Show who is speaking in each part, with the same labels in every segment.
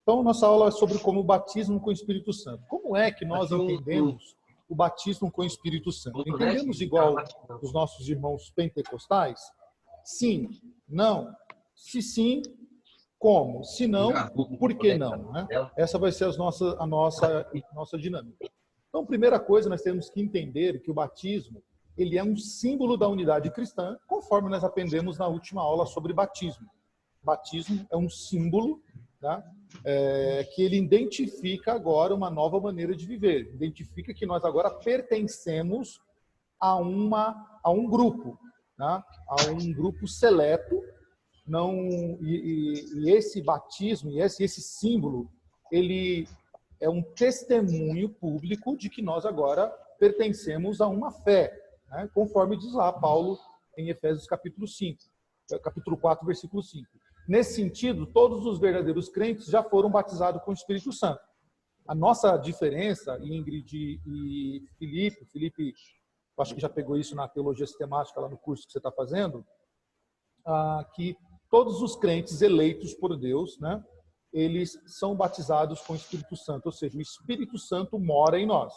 Speaker 1: Então, nossa aula é sobre como o batismo com o Espírito Santo. Como é que nós entendemos o batismo com o Espírito Santo? Entendemos igual os nossos irmãos pentecostais? Sim, não. Se sim, como? Se não, por que não? Né? Essa vai ser a nossa dinâmica. Então, primeira coisa, nós temos que entender que o batismo ele é um símbolo da unidade cristã, conforme nós aprendemos na última aula sobre batismo. Batismo é um símbolo, tá? Que ele identifica agora uma nova maneira de viver. Identifica que nós agora pertencemos a um grupo, tá? A um grupo seleto. Não, e esse batismo, e esse símbolo, ele é um testemunho público de que nós agora pertencemos a uma fé, né? Conforme diz lá Paulo em Efésios capítulo 4, versículo 5. Nesse sentido, todos os verdadeiros crentes já foram batizados com o Espírito Santo. A nossa diferença, Ingrid e Felipe, acho que já pegou isso na teologia sistemática lá no curso que você está fazendo, que todos os crentes eleitos por Deus, né, eles são batizados com o Espírito Santo, ou seja, o Espírito Santo mora em nós.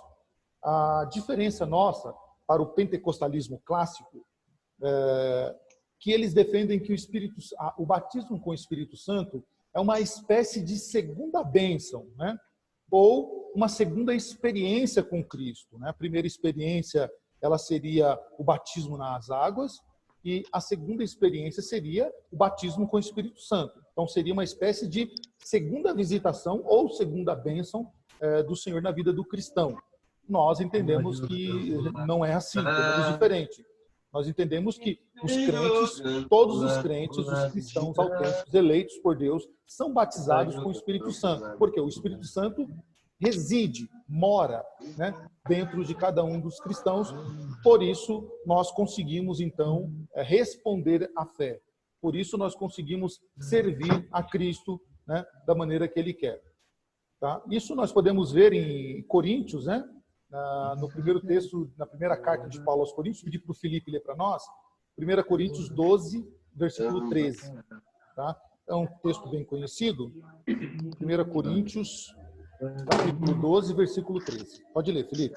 Speaker 1: A diferença nossa para o pentecostalismo clássico que eles defendem que o batismo com o Espírito Santo é uma espécie de segunda bênção, né? Ou uma segunda experiência com Cristo, né? A primeira experiência ela seria o batismo nas águas e a segunda experiência seria o batismo com o Espírito Santo. Então seria uma espécie de segunda visitação ou segunda bênção do Senhor na vida do cristão. Nós entendemos que não é assim, entendemos diferente. Nós entendemos que os crentes, todos os crentes, os cristãos autênticos, eleitos por Deus, são batizados com o Espírito Santo. Porque o Espírito Santo reside, mora, né, dentro de cada um dos cristãos. Por isso, nós conseguimos, então, responder à fé. Por isso, nós conseguimos servir a Cristo, né, da maneira que Ele quer. Tá? Isso nós podemos ver em Coríntios, né? No primeiro texto, na primeira carta de Paulo aos Coríntios, pedi para o Felipe ler para nós, 1 Coríntios 12, versículo 13. Tá? É um texto bem conhecido. 1 Coríntios, capítulo 12, versículo 13. Pode ler, Felipe.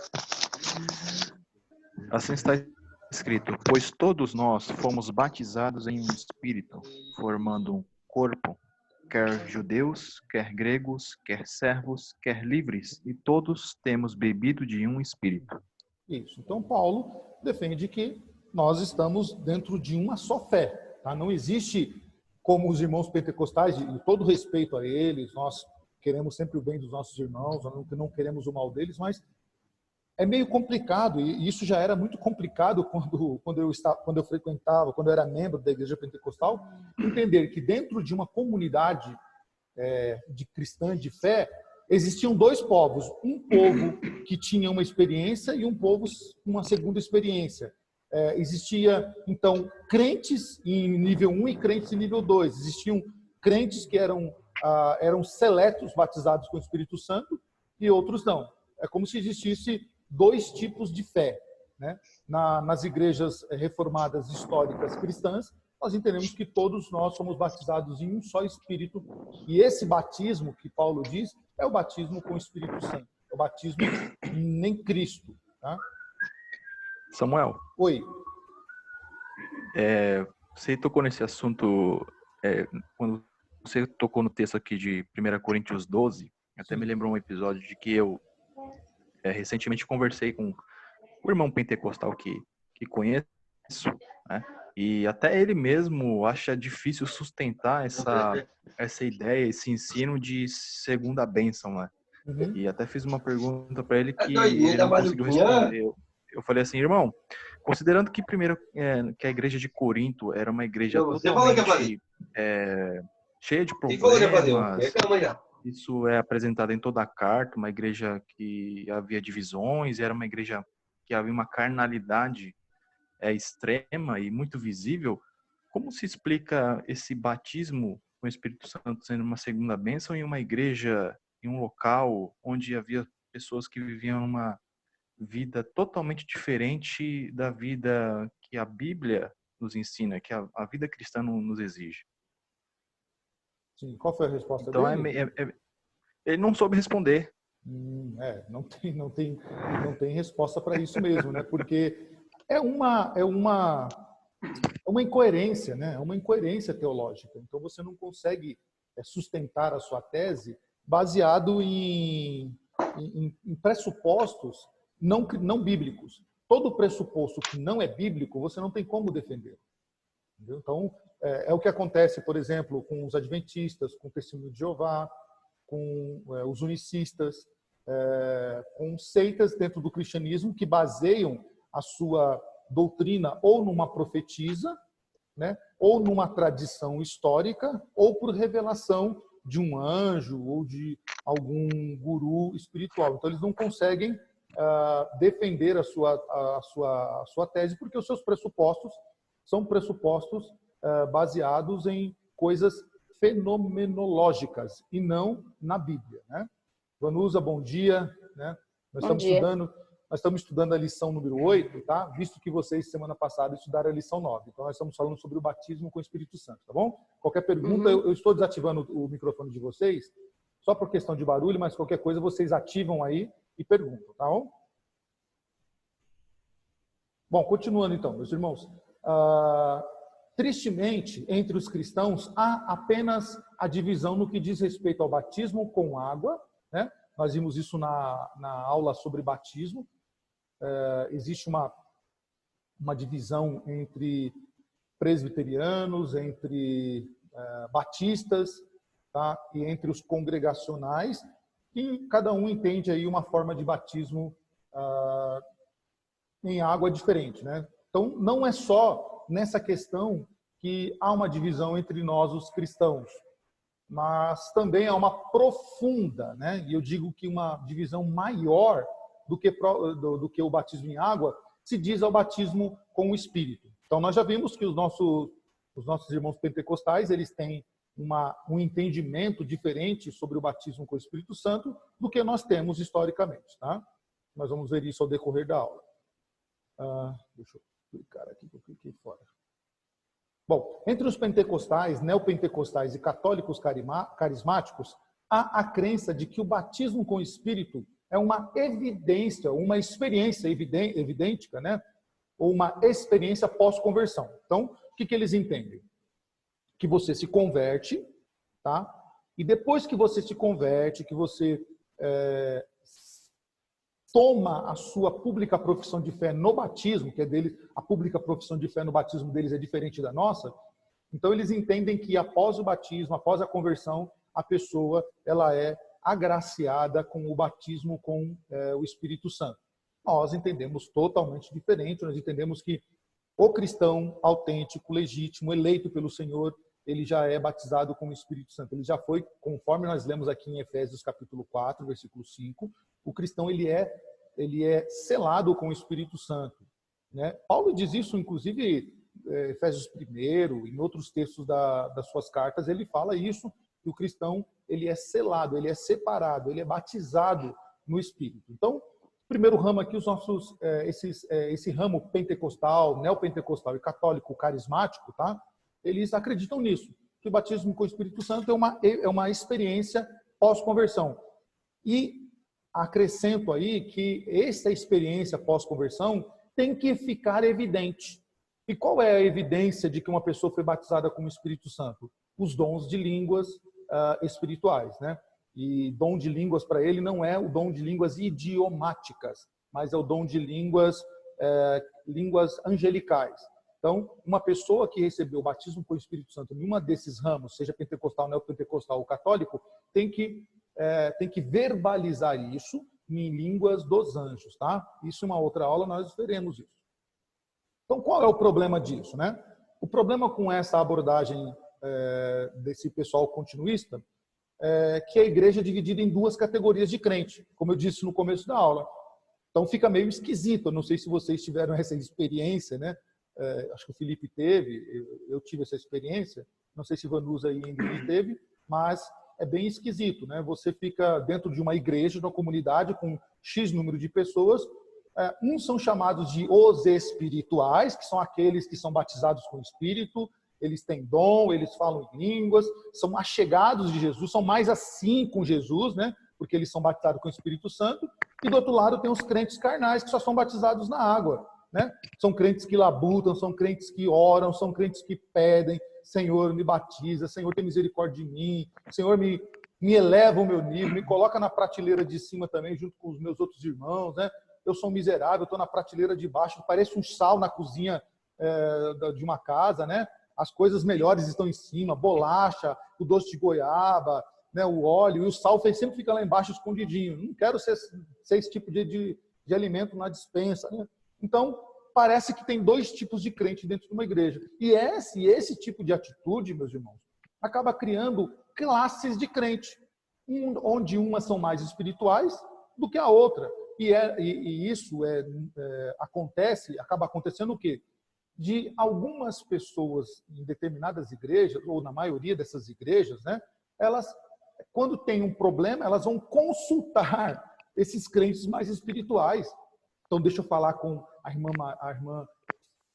Speaker 2: Assim está escrito: pois todos nós fomos batizados em um espírito, formando um corpo, quer judeus, quer gregos, quer servos, quer livres, e todos temos bebido de um espírito.
Speaker 1: Isso. Então, Paulo defende que nós estamos dentro de uma só fé. Tá? Não existe, como os irmãos pentecostais, e todo respeito a eles, nós queremos sempre o bem dos nossos irmãos, não queremos o mal deles, mas é meio complicado, e isso já era muito complicado quando eu frequentava, quando eu era membro da igreja pentecostal, entender que dentro de uma comunidade de cristã, de fé, existiam dois povos. Um povo que tinha uma experiência e um povo com uma segunda experiência. Existia, então, crentes em nível 1 e crentes em nível 2. Existiam crentes que eram seletos, batizados com o Espírito Santo, e outros não. É como se existisse dois tipos de fé, né? Nas igrejas reformadas históricas cristãs, nós entendemos que todos nós somos batizados em um só Espírito, e esse batismo que Paulo diz é o batismo com o Espírito Santo, é o batismo em Cristo. Tá?
Speaker 2: Samuel.
Speaker 1: Oi.
Speaker 2: Você tocou nesse assunto, quando você tocou no texto aqui de 1 Coríntios 12, até me lembrou um episódio de que eu recentemente conversei com o irmão pentecostal que conheço, né? E até ele mesmo acha difícil sustentar essa ideia, esse ensino de segunda bênção, né?
Speaker 1: Uhum.
Speaker 2: E até fiz uma pergunta para ele que ele não conseguiu responder. Eu falei assim, irmão, considerando que primeiro que a igreja de Corinto era uma igreja totalmente cheia de problemas, isso é apresentado em toda a carta, uma igreja que havia divisões, era uma igreja que havia uma carnalidade extrema e muito visível. Como se explica esse batismo com o Espírito Santo sendo uma segunda bênção em uma igreja, em um local onde havia pessoas que viviam uma vida totalmente diferente da vida que a Bíblia nos ensina, que a vida cristã nos exige?
Speaker 1: Sim. Qual foi a resposta
Speaker 2: Então
Speaker 1: dele?
Speaker 2: Ele não soube responder.
Speaker 1: Não tem resposta para isso mesmo, né? Porque é uma incoerência, né? É uma incoerência teológica. Então você não consegue sustentar a sua tese baseado em pressupostos não bíblicos. Todo pressuposto que não é bíblico, você não tem como defender. Entendeu? Então, é o que acontece, por exemplo, com os adventistas, com o Testemunho de Jeová, com os unicistas, com seitas dentro do cristianismo que baseiam a sua doutrina ou numa profetisa, né, ou numa tradição histórica, ou por revelação de um anjo ou de algum guru espiritual. Então, eles não conseguem defender a sua tese, porque os seus pressupostos são pressupostos baseados em coisas fenomenológicas e não na Bíblia, né? Vanusa, bom dia, né? Nós estamos estudando a lição número 8, tá? Visto que vocês, semana passada, estudaram a lição 9. Então, nós estamos falando sobre o batismo com o Espírito Santo, tá bom? Qualquer pergunta, eu estou desativando o microfone de vocês, só por questão de barulho, mas qualquer coisa vocês ativam aí e perguntam, tá bom? Bom, continuando então, meus irmãos. Tristemente, entre os cristãos, há apenas a divisão no que diz respeito ao batismo com água, né? Nós vimos isso na aula sobre batismo. Existe uma divisão entre presbiterianos, entre batistas, tá? E entre os congregacionais, e cada um entende aí uma forma de batismo em água diferente, né? Então, não é só nessa questão que há uma divisão entre nós, os cristãos, mas também há uma profunda, né? E eu digo que uma divisão maior do que o batismo em água se diz ao batismo com o Espírito. Então, nós já vimos que os nossos irmãos pentecostais, eles têm um entendimento diferente sobre o batismo com o Espírito Santo do que nós temos historicamente, tá? Nós vamos ver isso ao decorrer da aula. Deixa eu clicar aqui, que eu cliquei fora. Bom, entre os pentecostais, neopentecostais e católicos carismáticos, há a crença de que o batismo com o Espírito é uma evidência, uma experiência evidêntica, né? Ou uma experiência pós-conversão. Então, o que eles entendem? Que você se converte, tá? E depois que você se converte, que você toma a sua pública profissão de fé no batismo, que é deles, a pública profissão de fé no batismo deles é diferente da nossa, então eles entendem que após o batismo, após a conversão, a pessoa ela é agraciada com o batismo com o Espírito Santo. Nós entendemos totalmente diferente, nós entendemos que o cristão autêntico, legítimo, eleito pelo Senhor, ele já é batizado com o Espírito Santo. Ele já foi, conforme nós lemos aqui em Efésios capítulo 4, versículo 5, o cristão ele é selado com o Espírito Santo, né? Paulo diz isso, inclusive, Efésios 1, em outros textos das suas cartas, ele fala isso, que o cristão ele é selado, ele é separado, ele é batizado no Espírito. Então, primeiro ramo aqui, esse ramo pentecostal, neopentecostal e católico carismático, tá? Eles acreditam nisso, que o batismo com o Espírito Santo é uma experiência pós-conversão. E acrescento aí que essa experiência pós-conversão tem que ficar evidente. E qual é a evidência de que uma pessoa foi batizada com o Espírito Santo? Os dons de línguas espirituais, né? E dom de línguas para ele não é o dom de línguas idiomáticas, mas é o dom de línguas angelicais. Então, uma pessoa que recebeu o batismo com o Espírito Santo em uma desses ramos, seja pentecostal, neopentecostal ou católico, tem que verbalizar isso em línguas dos anjos, tá? Isso é uma outra aula, nós veremos isso. Então, qual é o problema disso, né? O problema com essa abordagem desse pessoal continuista é que a igreja é dividida em duas categorias de crente, como eu disse no começo da aula. Então, fica meio esquisito. Eu não sei se vocês tiveram essa experiência, né? Acho que o Felipe teve, eu tive essa experiência. Não sei se Vanusa e Ingrid teve, mas é bem esquisito, né? Você fica dentro de uma igreja, de uma comunidade com X número de pessoas. Uns são chamados de os espirituais, que são aqueles que são batizados com o Espírito, eles têm dom, eles falam em línguas, são achegados de Jesus, são mais assim com Jesus, né? porque eles são batizados com o Espírito Santo, e do outro lado tem os crentes carnais, que só são batizados na água, né? São crentes que labutam, são crentes que oram, são crentes que pedem, Senhor, me batiza, Senhor, tem misericórdia de mim, Senhor, me eleva o meu nível, me coloca na prateleira de cima também, junto com os meus outros irmãos, né? Eu sou um miserável, estou na prateleira de baixo, parece um sal na cozinha de uma casa, né? As coisas melhores estão em cima, bolacha, o doce de goiaba, né? O óleo e o sal sempre fica lá embaixo escondidinho. Não quero ser esse tipo de alimento na despensa, né? Então, parece que tem dois tipos de crente dentro de uma igreja. E esse tipo de atitude, meus irmãos, acaba criando classes de crente, onde umas são mais espirituais do que a outra. E isso acaba acontecendo o quê? De algumas pessoas em determinadas igrejas, ou na maioria dessas igrejas, né, elas, quando tem um problema, elas vão consultar esses crentes mais espirituais. Então, deixa eu falar com a irmã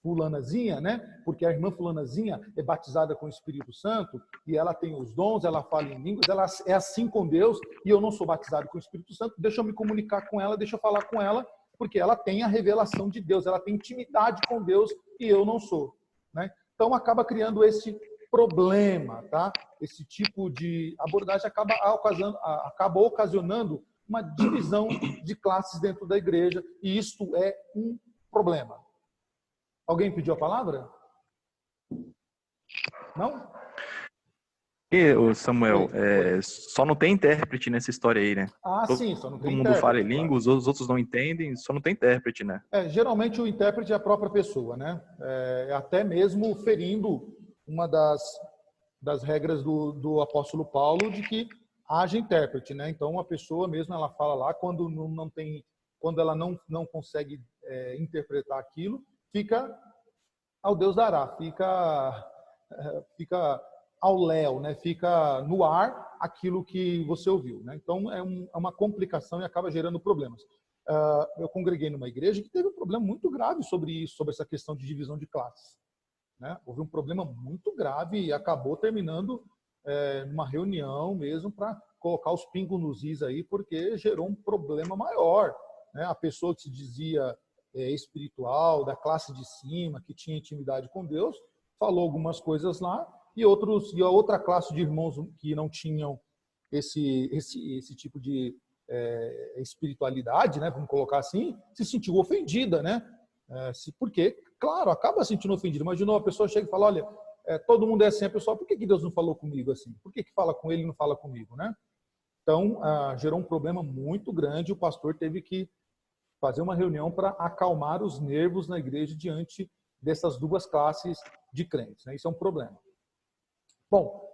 Speaker 1: fulanazinha, né? Porque a irmã fulanazinha é batizada com o Espírito Santo e ela tem os dons, ela fala em línguas, ela é assim com Deus e eu não sou batizado com o Espírito Santo. Deixa eu me comunicar com ela, deixa eu falar com ela, porque ela tem a revelação de Deus, ela tem intimidade com Deus e eu não sou, né? Então acaba criando esse problema, tá? Esse tipo de abordagem acaba ocasionando uma divisão de classes dentro da igreja e isto é um problema. Alguém pediu a palavra? Não?
Speaker 2: E, Samuel, só não tem intérprete nessa história aí, né?
Speaker 1: Sim, só não tem intérprete.
Speaker 2: Todo mundo fala em língua, os outros não entendem, só não tem intérprete, né?
Speaker 1: Geralmente o intérprete é a própria pessoa, né? Até mesmo ferindo uma das regras do apóstolo Paulo de que haja intérprete, né? Então a pessoa mesmo, ela fala lá, quando ela não consegue interpretar aquilo, fica ao Deus dará, fica ao léu, né? Fica no ar aquilo que você ouviu, né? Então é uma complicação e acaba gerando problemas. Eu congreguei numa igreja que teve um problema muito grave sobre isso, sobre essa questão de divisão de classes, né? Houve um problema muito grave e acabou terminando numa reunião mesmo para colocar os pingos nos is aí, porque gerou um problema maior, né? A pessoa que se dizia espiritual, da classe de cima, que tinha intimidade com Deus, falou algumas coisas lá, e a outra classe de irmãos que não tinham esse tipo de espiritualidade, né, vamos colocar assim, se sentiu ofendida, né? Porque, claro, acaba se sentindo ofendido. Imaginou a pessoa chega e fala, olha, todo mundo é assim, a pessoa, por que Deus não falou comigo assim? Por que fala com ele e não fala comigo, né? Então, gerou um problema muito grande, o pastor teve que fazer uma reunião para acalmar os nervos na igreja diante dessas duas classes de crentes, né? Isso é um problema. Bom,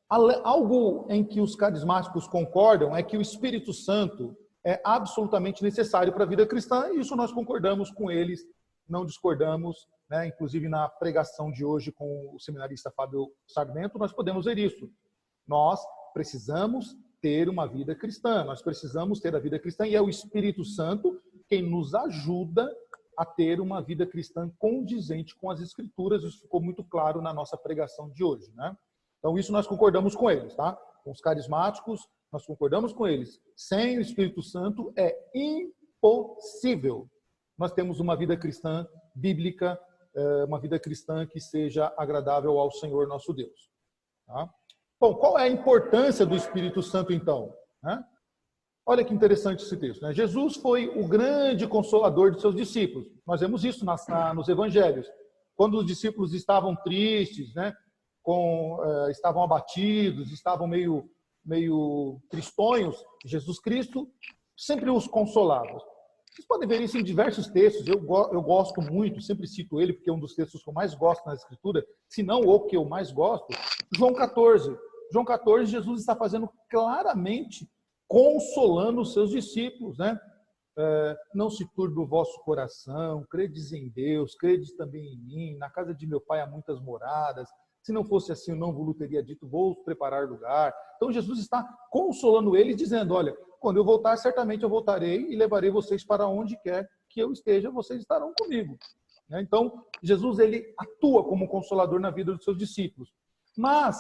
Speaker 1: algo em que os carismáticos concordam é que o Espírito Santo é absolutamente necessário para a vida cristã, e isso nós concordamos com eles, não discordamos, né? Inclusive na pregação de hoje com o seminarista Fábio Sarmento, nós podemos ver isso. Nós precisamos ter uma vida cristã, nós precisamos ter a vida cristã, e é o Espírito Santo quem nos ajuda a ter uma vida cristã condizente com as Escrituras. Isso ficou muito claro na nossa pregação de hoje, né? Então, isso nós concordamos com eles, tá? Com os carismáticos, nós concordamos com eles. Sem o Espírito Santo é impossível nós temos uma vida cristã bíblica, uma vida cristã que seja agradável ao Senhor nosso Deus, tá? Bom, qual é a importância do Espírito Santo, então, né? Olha que interessante esse texto, né? Jesus foi o grande consolador de seus discípulos. Nós vemos isso nos evangelhos. Quando os discípulos estavam tristes, né? Estavam abatidos, estavam meio tristonhos, Jesus Cristo sempre os consolava. Vocês podem ver isso em diversos textos. Eu gosto muito, sempre cito ele, porque é um dos textos que eu mais gosto na Escritura, se não o que eu mais gosto, João 14. João 14, Jesus está fazendo claramente, consolando os seus discípulos, né? Não se turbe o vosso coração, credes em Deus, credes também em mim, na casa de meu pai há muitas moradas, se não fosse assim eu não vos teria dito, vou preparar lugar. Então Jesus está consolando eles, dizendo, olha, quando eu voltar, certamente eu voltarei e levarei vocês para onde quer que eu esteja, vocês estarão comigo. Então Jesus, ele atua como consolador na vida dos seus discípulos, mas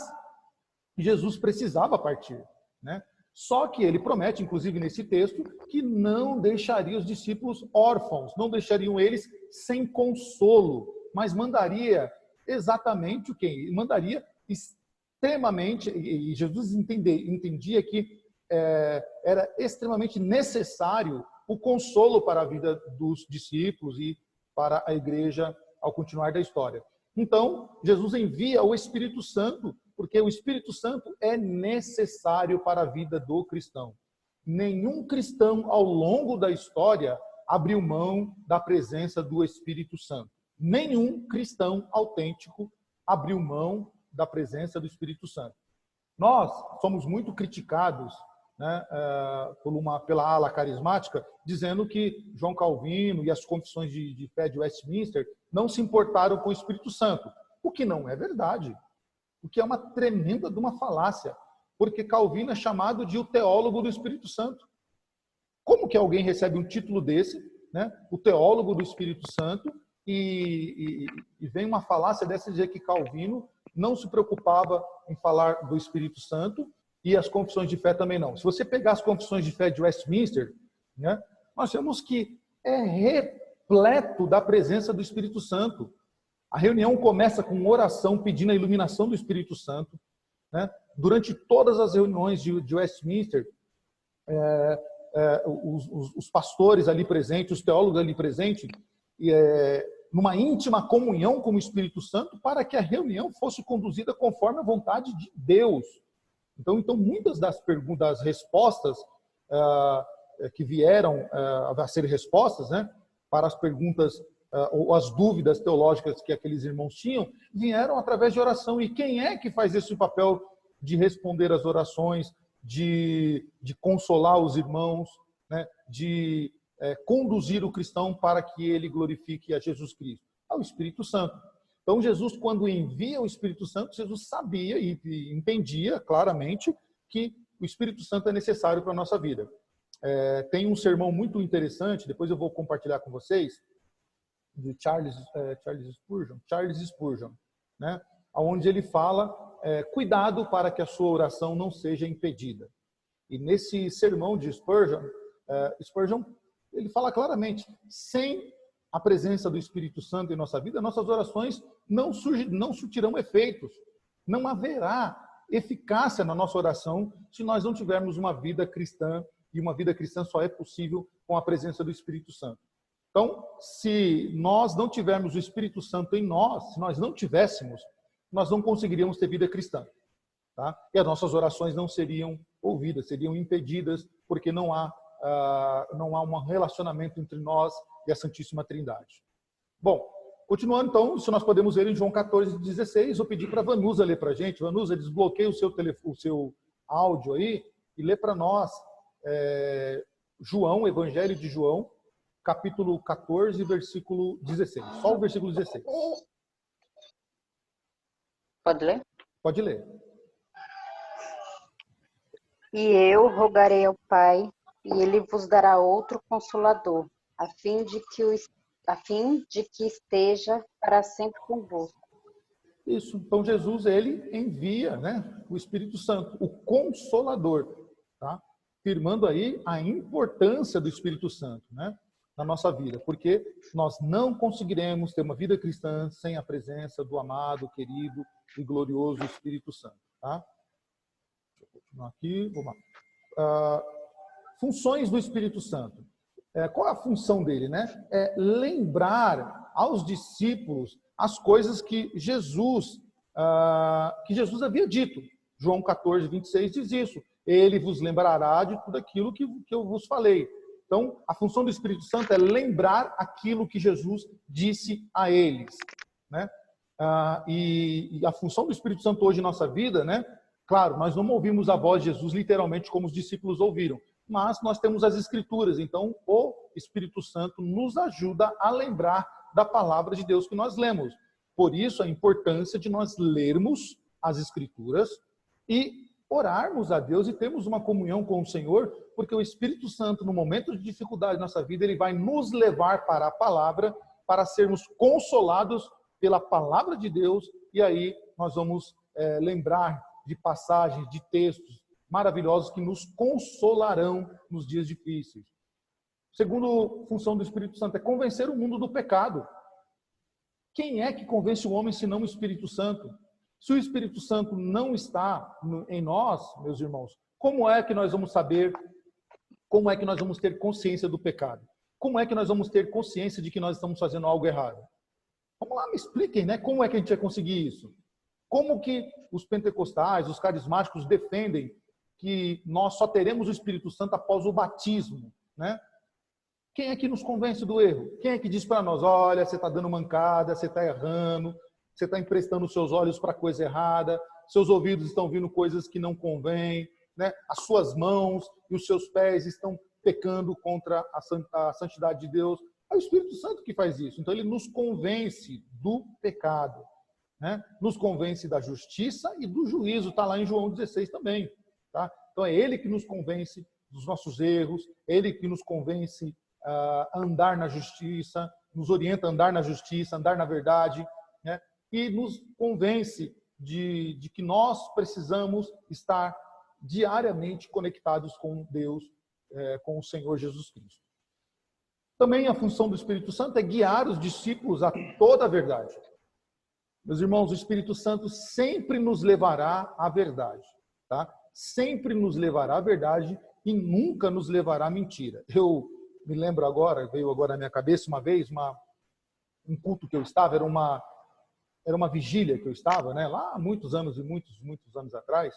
Speaker 1: Jesus precisava partir, né? Só que ele promete, inclusive nesse texto, que não deixaria os discípulos órfãos, não deixariam eles sem consolo, mas mandaria exatamente o quê? Mandaria extremamente, e Jesus entendia que era extremamente necessário o consolo para a vida dos discípulos e para a igreja ao continuar da história. Então, Jesus envia o Espírito Santo, porque o Espírito Santo é necessário para a vida do cristão. Nenhum cristão ao longo da história abriu mão da presença do Espírito Santo. Nenhum cristão autêntico abriu mão da presença do Espírito Santo. Nós somos muito criticados, né, pela ala carismática, dizendo que João Calvino e as confissões de fé de Westminster não se importaram com o Espírito Santo, o que não é verdade, o que é uma tremenda de uma falácia, porque Calvino é chamado de o teólogo do Espírito Santo. Como que alguém recebe um título desse, né, o teólogo do Espírito Santo, e vem uma falácia dessa dizer que Calvino não se preocupava em falar do Espírito Santo e as confissões de fé também não. Se você pegar as confissões de fé de Westminster, né, nós vemos que é repleto da presença do Espírito Santo. A reunião começa com oração pedindo a iluminação do Espírito Santo, né? Durante todas as reuniões de Westminster, os pastores ali presentes, os teólogos ali presentes, numa íntima comunhão com o Espírito Santo, para que a reunião fosse conduzida conforme a vontade de Deus. Então muitas das perguntas, das respostas que vieram a ser respostas, né, para as perguntas ou as dúvidas teológicas que aqueles irmãos tinham, vieram através de oração. E quem é que faz esse papel de responder às orações, de consolar os irmãos, né, de conduzir o cristão para que ele glorifique a Jesus Cristo? É o Espírito Santo. Então Jesus, quando envia o Espírito Santo, Jesus sabia e entendia claramente que o Espírito Santo é necessário para a nossa vida. Tem um sermão muito interessante, depois eu vou compartilhar com vocês, de Charles Spurgeon, né, onde ele fala, cuidado para que a sua oração não seja impedida. E nesse sermão de Spurgeon, ele fala claramente, sem a presença do Espírito Santo em nossa vida, nossas orações não surtirão efeitos. Não haverá eficácia na nossa oração se nós não tivermos uma vida cristã, e uma vida cristã só é possível com a presença do Espírito Santo. Então, se nós não tivermos o Espírito Santo em nós, se nós não tivéssemos, nós não conseguiríamos ter vida cristã. Tá? E as nossas orações não seriam ouvidas, seriam impedidas, porque não há um relacionamento entre nós e a Santíssima Trindade. Bom, continuando então, isso nós podemos ver em João 14:16. Vou pedir para a Vanusa ler para a gente. Vanusa, desbloqueia o seu áudio aí e lê para nós João, Evangelho de João, capítulo 14, versículo 16. Só o versículo 16.
Speaker 3: Pode ler?
Speaker 1: Pode ler.
Speaker 3: E eu rogarei ao Pai, e ele vos dará outro Consolador, a fim de que esteja para sempre convosco.
Speaker 1: Isso. Então Jesus, ele envia, né, o Espírito Santo, o Consolador, tá? Firmando aí a importância do Espírito Santo, né, na nossa vida, porque nós não conseguiremos ter uma vida cristã sem a presença do amado, querido e glorioso Espírito Santo, tá? Deixa eu continuar aqui, vamos lá. Funções do Espírito Santo. Qual é a função dele, né? É lembrar aos discípulos as coisas que Jesus havia dito. João 14:26 diz isso. Ele vos lembrará de tudo aquilo que eu vos falei. Então, a função do Espírito Santo é lembrar aquilo que Jesus disse a eles, né? E a função do Espírito Santo hoje em nossa vida, né? Claro, nós não ouvimos a voz de Jesus literalmente como os discípulos ouviram, mas nós temos as Escrituras. Então, o Espírito Santo nos ajuda a lembrar da palavra de Deus que nós lemos. Por isso, a importância de nós lermos as Escrituras e orarmos a Deus e termos uma comunhão com o Senhor, porque o Espírito Santo, no momento de dificuldade na nossa vida, ele vai nos levar para a palavra, para sermos consolados pela palavra de Deus, e aí nós vamos lembrar de passagens, de textos, maravilhosos que nos consolarão nos dias difíceis. Segunda função do Espírito Santo é convencer o mundo do pecado. Quem é que convence o homem senão o Espírito Santo? Se o Espírito Santo não está em nós, meus irmãos, como é que nós vamos saber, como é que nós vamos ter consciência do pecado? Como é que nós vamos ter consciência de que nós estamos fazendo algo errado? Vamos lá, me expliquem, né? Como é que a gente vai conseguir isso? Como que os pentecostais, os carismáticos defendem que nós só teremos o Espírito Santo após o batismo, né? Quem é que nos convence do erro? Quem é que diz para nós, olha, você está dando mancada, você está errando, você está emprestando os seus olhos para coisa errada, seus ouvidos estão ouvindo coisas que não convêm, né? As suas mãos e os seus pés estão pecando contra a santidade de Deus. É o Espírito Santo que faz isso. Então ele nos convence do pecado, né? Nos convence da justiça e do juízo. Está lá em João 16 também. Tá? Então é ele que nos convence dos nossos erros, ele que nos convence a andar na justiça, nos orienta a andar na justiça, andar na verdade, né? E nos convence de que nós precisamos estar diariamente conectados com Deus, com o Senhor Jesus Cristo. Também a função do Espírito Santo é guiar os discípulos a toda a verdade. Meus irmãos, o Espírito Santo sempre nos levará à verdade, tá? Sempre nos levará à verdade e nunca nos levará à mentira. Eu me lembro agora, veio agora na minha cabeça uma vez, um culto que eu estava, era uma vigília que eu estava, né? Lá há muitos anos e muitos anos atrás.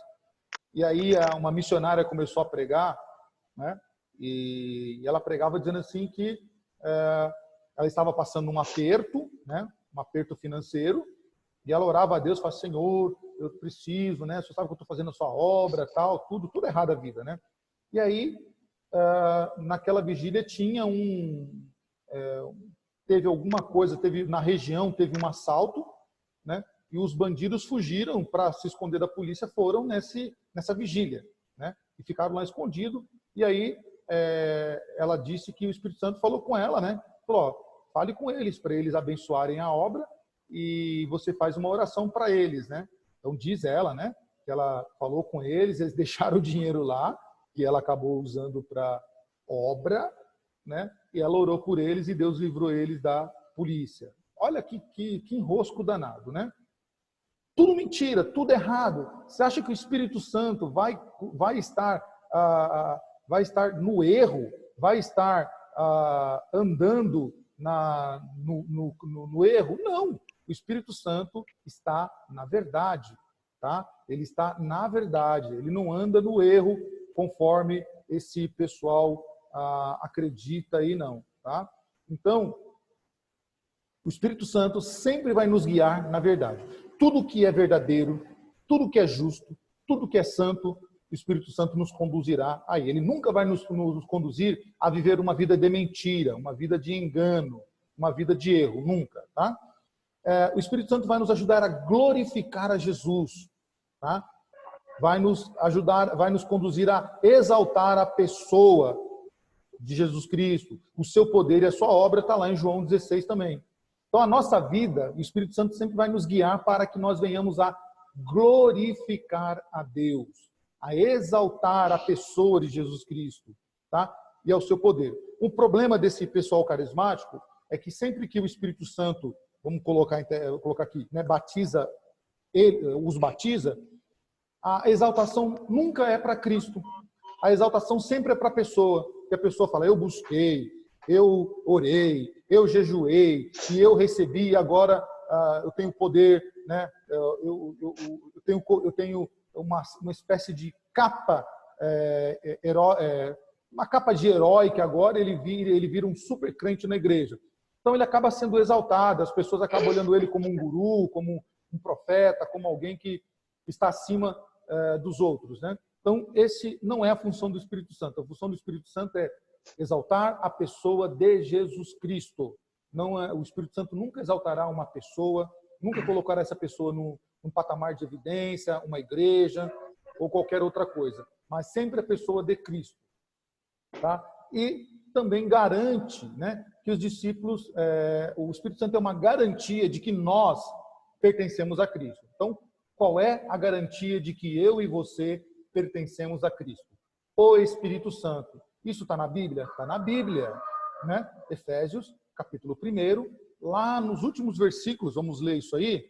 Speaker 1: E aí uma missionária começou a pregar, né? E ela pregava dizendo assim que ela estava passando um aperto, né? Um aperto financeiro, e ela orava a Deus, falava, Senhor, eu preciso, né? O Senhor sabe que eu estou fazendo a sua obra, tal, tudo errado a vida, né? E aí, naquela vigília tinha teve alguma coisa, na região teve um assalto, né? E os bandidos fugiram para se esconder da polícia, foram nessa vigília, né? E ficaram lá escondidos. E aí ela disse que o Espírito Santo falou com ela, né? Falou, ó, fale com eles, para eles abençoarem a obra, e você faz uma oração para eles, né? Então diz ela, né? Que ela falou com eles deixaram o dinheiro lá, que ela acabou usando para obra, né? E ela orou por eles e Deus livrou eles da polícia. Olha que enrosco danado, né? Tudo mentira, tudo errado. Você acha que o Espírito Santo vai estar no erro, vai estar andando no erro? Não. O Espírito Santo está na verdade, tá? Ele está na verdade. Ele não anda no erro conforme esse pessoal acredita aí, não, tá? Então, o Espírito Santo sempre vai nos guiar na verdade. Tudo que é verdadeiro, tudo que é justo, tudo que é santo, o Espírito Santo nos conduzirá a ele. Ele nunca vai nos conduzir a viver uma vida de mentira, uma vida de engano, uma vida de erro, nunca, tá? O Espírito Santo vai nos ajudar a glorificar a Jesus, tá? Vai nos ajudar, vai nos conduzir a exaltar a pessoa de Jesus Cristo, o seu poder e a sua obra, está lá em João 16 também. Então a nossa vida, o Espírito Santo sempre vai nos guiar para que nós venhamos a glorificar a Deus, a exaltar a pessoa de Jesus Cristo, tá? E ao seu poder. O problema desse pessoal carismático é que sempre que o Espírito Santo, vamos colocar aqui, né, os batiza, a exaltação nunca é para Cristo. A exaltação sempre é para a pessoa. Que a pessoa fala, eu busquei, eu orei, eu jejuei, e eu recebi, agora eu tenho poder, né? Eu tenho uma espécie de capa, uma capa de herói, que agora ele vira um super crente na igreja. Então ele acaba sendo exaltado, as pessoas acabam olhando ele como um guru, como um profeta, como alguém que está acima dos outros, né? Então, esse não é a função do Espírito Santo. A função do Espírito Santo é exaltar a pessoa de Jesus Cristo. O Espírito Santo nunca exaltará uma pessoa, nunca colocará essa pessoa num patamar de evidência, uma igreja ou qualquer outra coisa, mas sempre a pessoa de Cristo. Tá? E também garante, né, que os discípulos, o Espírito Santo é uma garantia de que nós pertencemos a Cristo. Então, qual é a garantia de que eu e você pertencemos a Cristo. O Espírito Santo. Isso está na Bíblia? Está na Bíblia, né? Efésios, capítulo 1, lá nos últimos versículos, vamos ler isso aí,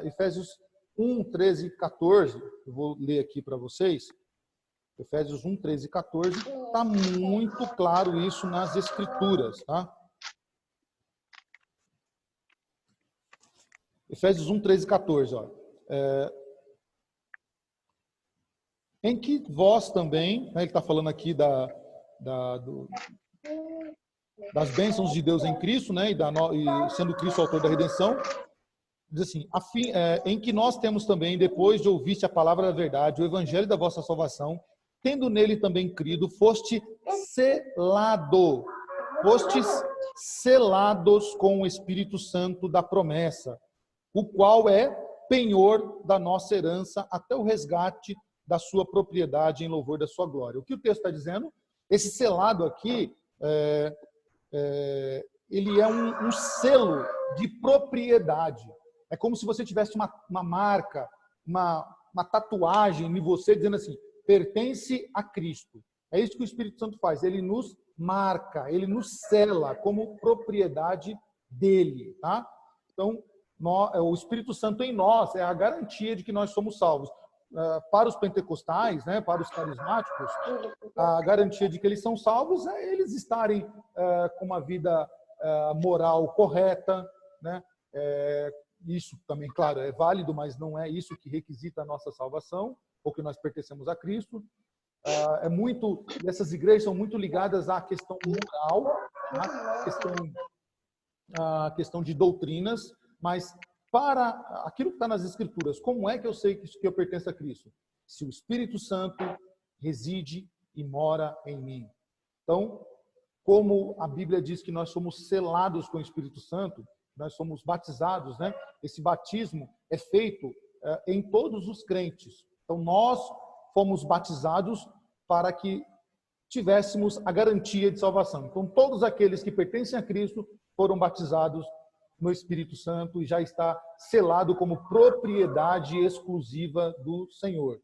Speaker 1: Efésios 1, 13 e 14, eu vou ler aqui para vocês. Efésios 1, 13 e 14, está muito claro isso nas Escrituras, tá? Efésios 1, 13 e 14, ó. Em que vós também, né, ele está falando aqui das bênçãos de Deus em Cristo, né, e sendo Cristo o autor da redenção, diz assim, em que nós temos também, depois de ouviste a palavra da verdade, o evangelho da vossa salvação, tendo nele também crido, fostes selados com o Espírito Santo da promessa, o qual é penhor da nossa herança até o resgate da sua propriedade em louvor da sua glória. O que o texto está dizendo? Esse selado aqui, ele é um selo de propriedade. É como se você tivesse uma marca, uma tatuagem em você dizendo assim, pertence a Cristo. É isso que o Espírito Santo faz. Ele nos marca, ele nos sela como propriedade dele. Tá? Então, o Espírito Santo em nós é a garantia de que nós somos salvos. Para os pentecostais, né, para os carismáticos, a garantia de que eles são salvos é eles estarem com uma vida moral correta, né? Isso também, claro, é válido, mas não é isso que requisita a nossa salvação, ou que nós pertencemos a Cristo. Essas igrejas são muito ligadas à questão moral, tá? A questão de doutrinas, mas para aquilo que está nas Escrituras, como é que eu sei que eu pertenço a Cristo? Se o Espírito Santo reside e mora em mim. Então, como a Bíblia diz que nós somos selados com o Espírito Santo, nós somos batizados, né? Esse batismo é feito em todos os crentes. Então, nós fomos batizados para que tivéssemos a garantia de salvação. Então, todos aqueles que pertencem a Cristo foram batizados no Espírito Santo e já está selado como propriedade exclusiva do Senhor.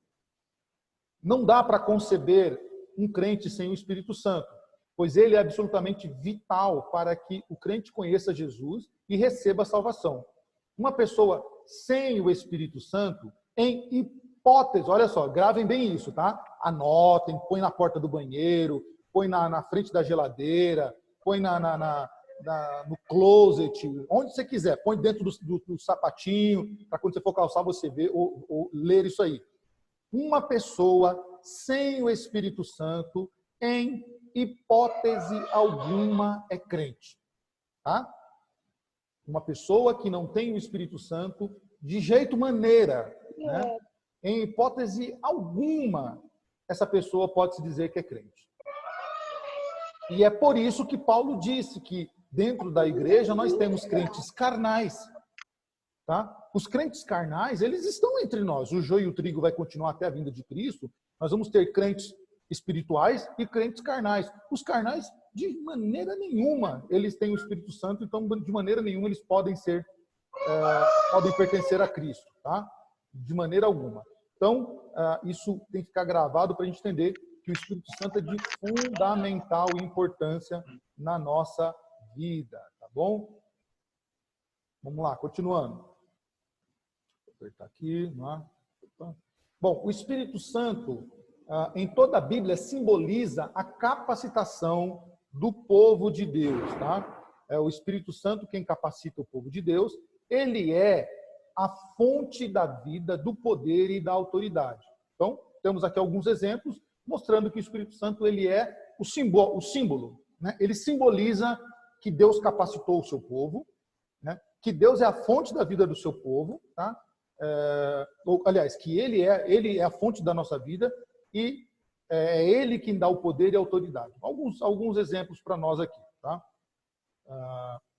Speaker 1: Não dá para conceber um crente sem o Espírito Santo, pois ele é absolutamente vital para que o crente conheça Jesus e receba a salvação. Uma pessoa sem o Espírito Santo, em hipótese, olha só, gravem bem isso, tá? Anotem, põe na porta do banheiro, põe na frente da geladeira, põe no closet, onde você quiser, põe dentro do sapatinho, para quando você for calçar você ver ou ler isso aí. Uma pessoa sem o Espírito Santo, em hipótese alguma, é crente. Tá? Uma pessoa que não tem o Espírito Santo, de jeito maneira, né? Em hipótese alguma, essa pessoa pode se dizer que é crente. E é por isso que Paulo disse que dentro da igreja nós temos crentes carnais. Tá? Os crentes carnais, eles estão entre nós. O joio e o trigo vai continuar até a vinda de Cristo. Nós vamos ter crentes espirituais e crentes carnais. Os carnais, de maneira nenhuma, eles têm o Espírito Santo, então de maneira nenhuma eles podem pertencer a Cristo. Tá? De maneira alguma. Então, isso tem que ficar gravado para a gente entender que o Espírito Santo é de fundamental importância na nossa vida, tá bom? Vamos lá, continuando. Vou apertar aqui. Bom, o Espírito Santo, em toda a Bíblia, simboliza a capacitação do povo de Deus, tá? É o Espírito Santo quem capacita o povo de Deus. Ele é a fonte da vida, do poder e da autoridade. Então, temos aqui alguns exemplos mostrando que o Espírito Santo ele é o símbolo, né? Ele simboliza que Deus capacitou o seu povo, né? Que Deus é a fonte da vida do seu povo, tá? Aliás, que ele é a fonte da nossa vida e é ele quem dá o poder e a autoridade. Alguns exemplos para nós aqui, tá?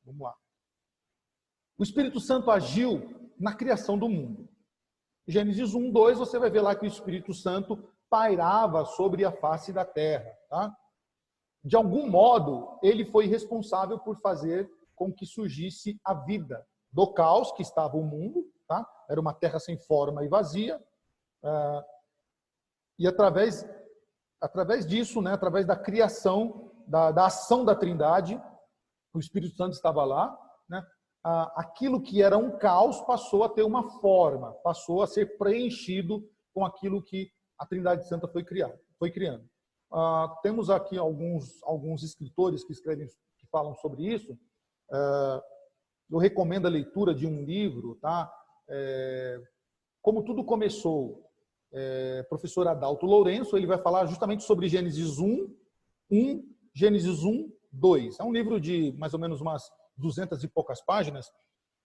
Speaker 1: Vamos lá. O Espírito Santo agiu na criação do mundo. Gênesis 1, 2, você vai ver lá que o Espírito Santo pairava sobre a face da terra. Tá? De algum modo, ele foi responsável por fazer com que surgisse a vida. Do caos que estava o mundo, tá? Era uma terra sem forma e vazia. E através disso, né, através da criação, da ação da Trindade, o Espírito Santo estava lá, né, aquilo que era um caos passou a ter uma forma, passou a ser preenchido com aquilo que a Trindade Santa foi criando. Temos aqui alguns escritores que falam sobre isso. Eu recomendo a leitura de um livro, tá? Como tudo começou, professor Adalto Lourenço, ele vai falar justamente sobre Gênesis 1, Gênesis 1, 2. É um livro de mais ou menos umas 200 e poucas páginas.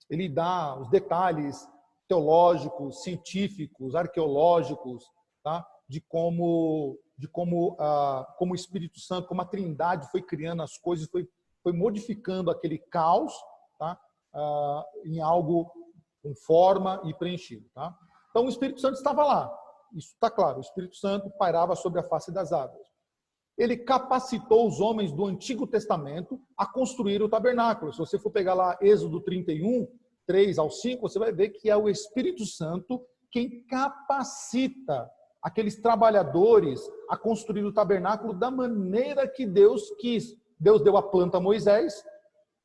Speaker 1: Ele dá os detalhes teológicos, científicos, arqueológicos, tá? de como o Espírito Santo, como a Trindade foi criando as coisas, foi modificando aquele caos, tá? Em algo com forma e preenchido. Tá? Então o Espírito Santo estava lá, isso está claro, o Espírito Santo pairava sobre a face das águas. Ele capacitou os homens do Antigo Testamento a construir o tabernáculo. Se você for pegar lá Êxodo 31, 3 ao 5, você vai ver que é o Espírito Santo quem capacita aqueles trabalhadores a construir o tabernáculo da maneira que Deus quis. Deus deu a planta a Moisés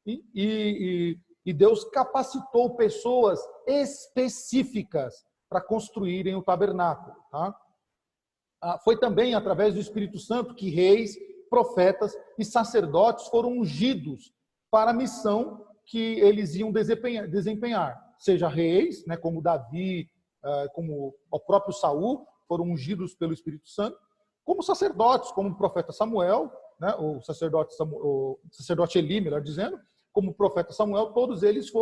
Speaker 1: e Deus capacitou pessoas específicas para construírem o tabernáculo. Tá? Foi também através do Espírito Santo que reis, profetas e sacerdotes foram ungidos para a missão que eles iam desempenhar. Seja reis, né, como Davi, como o próprio Saul, foram ungidos pelo Espírito Santo, como sacerdotes, como o profeta Samuel, né, o sacerdote Eli, melhor dizendo, como o profeta Samuel, todos eles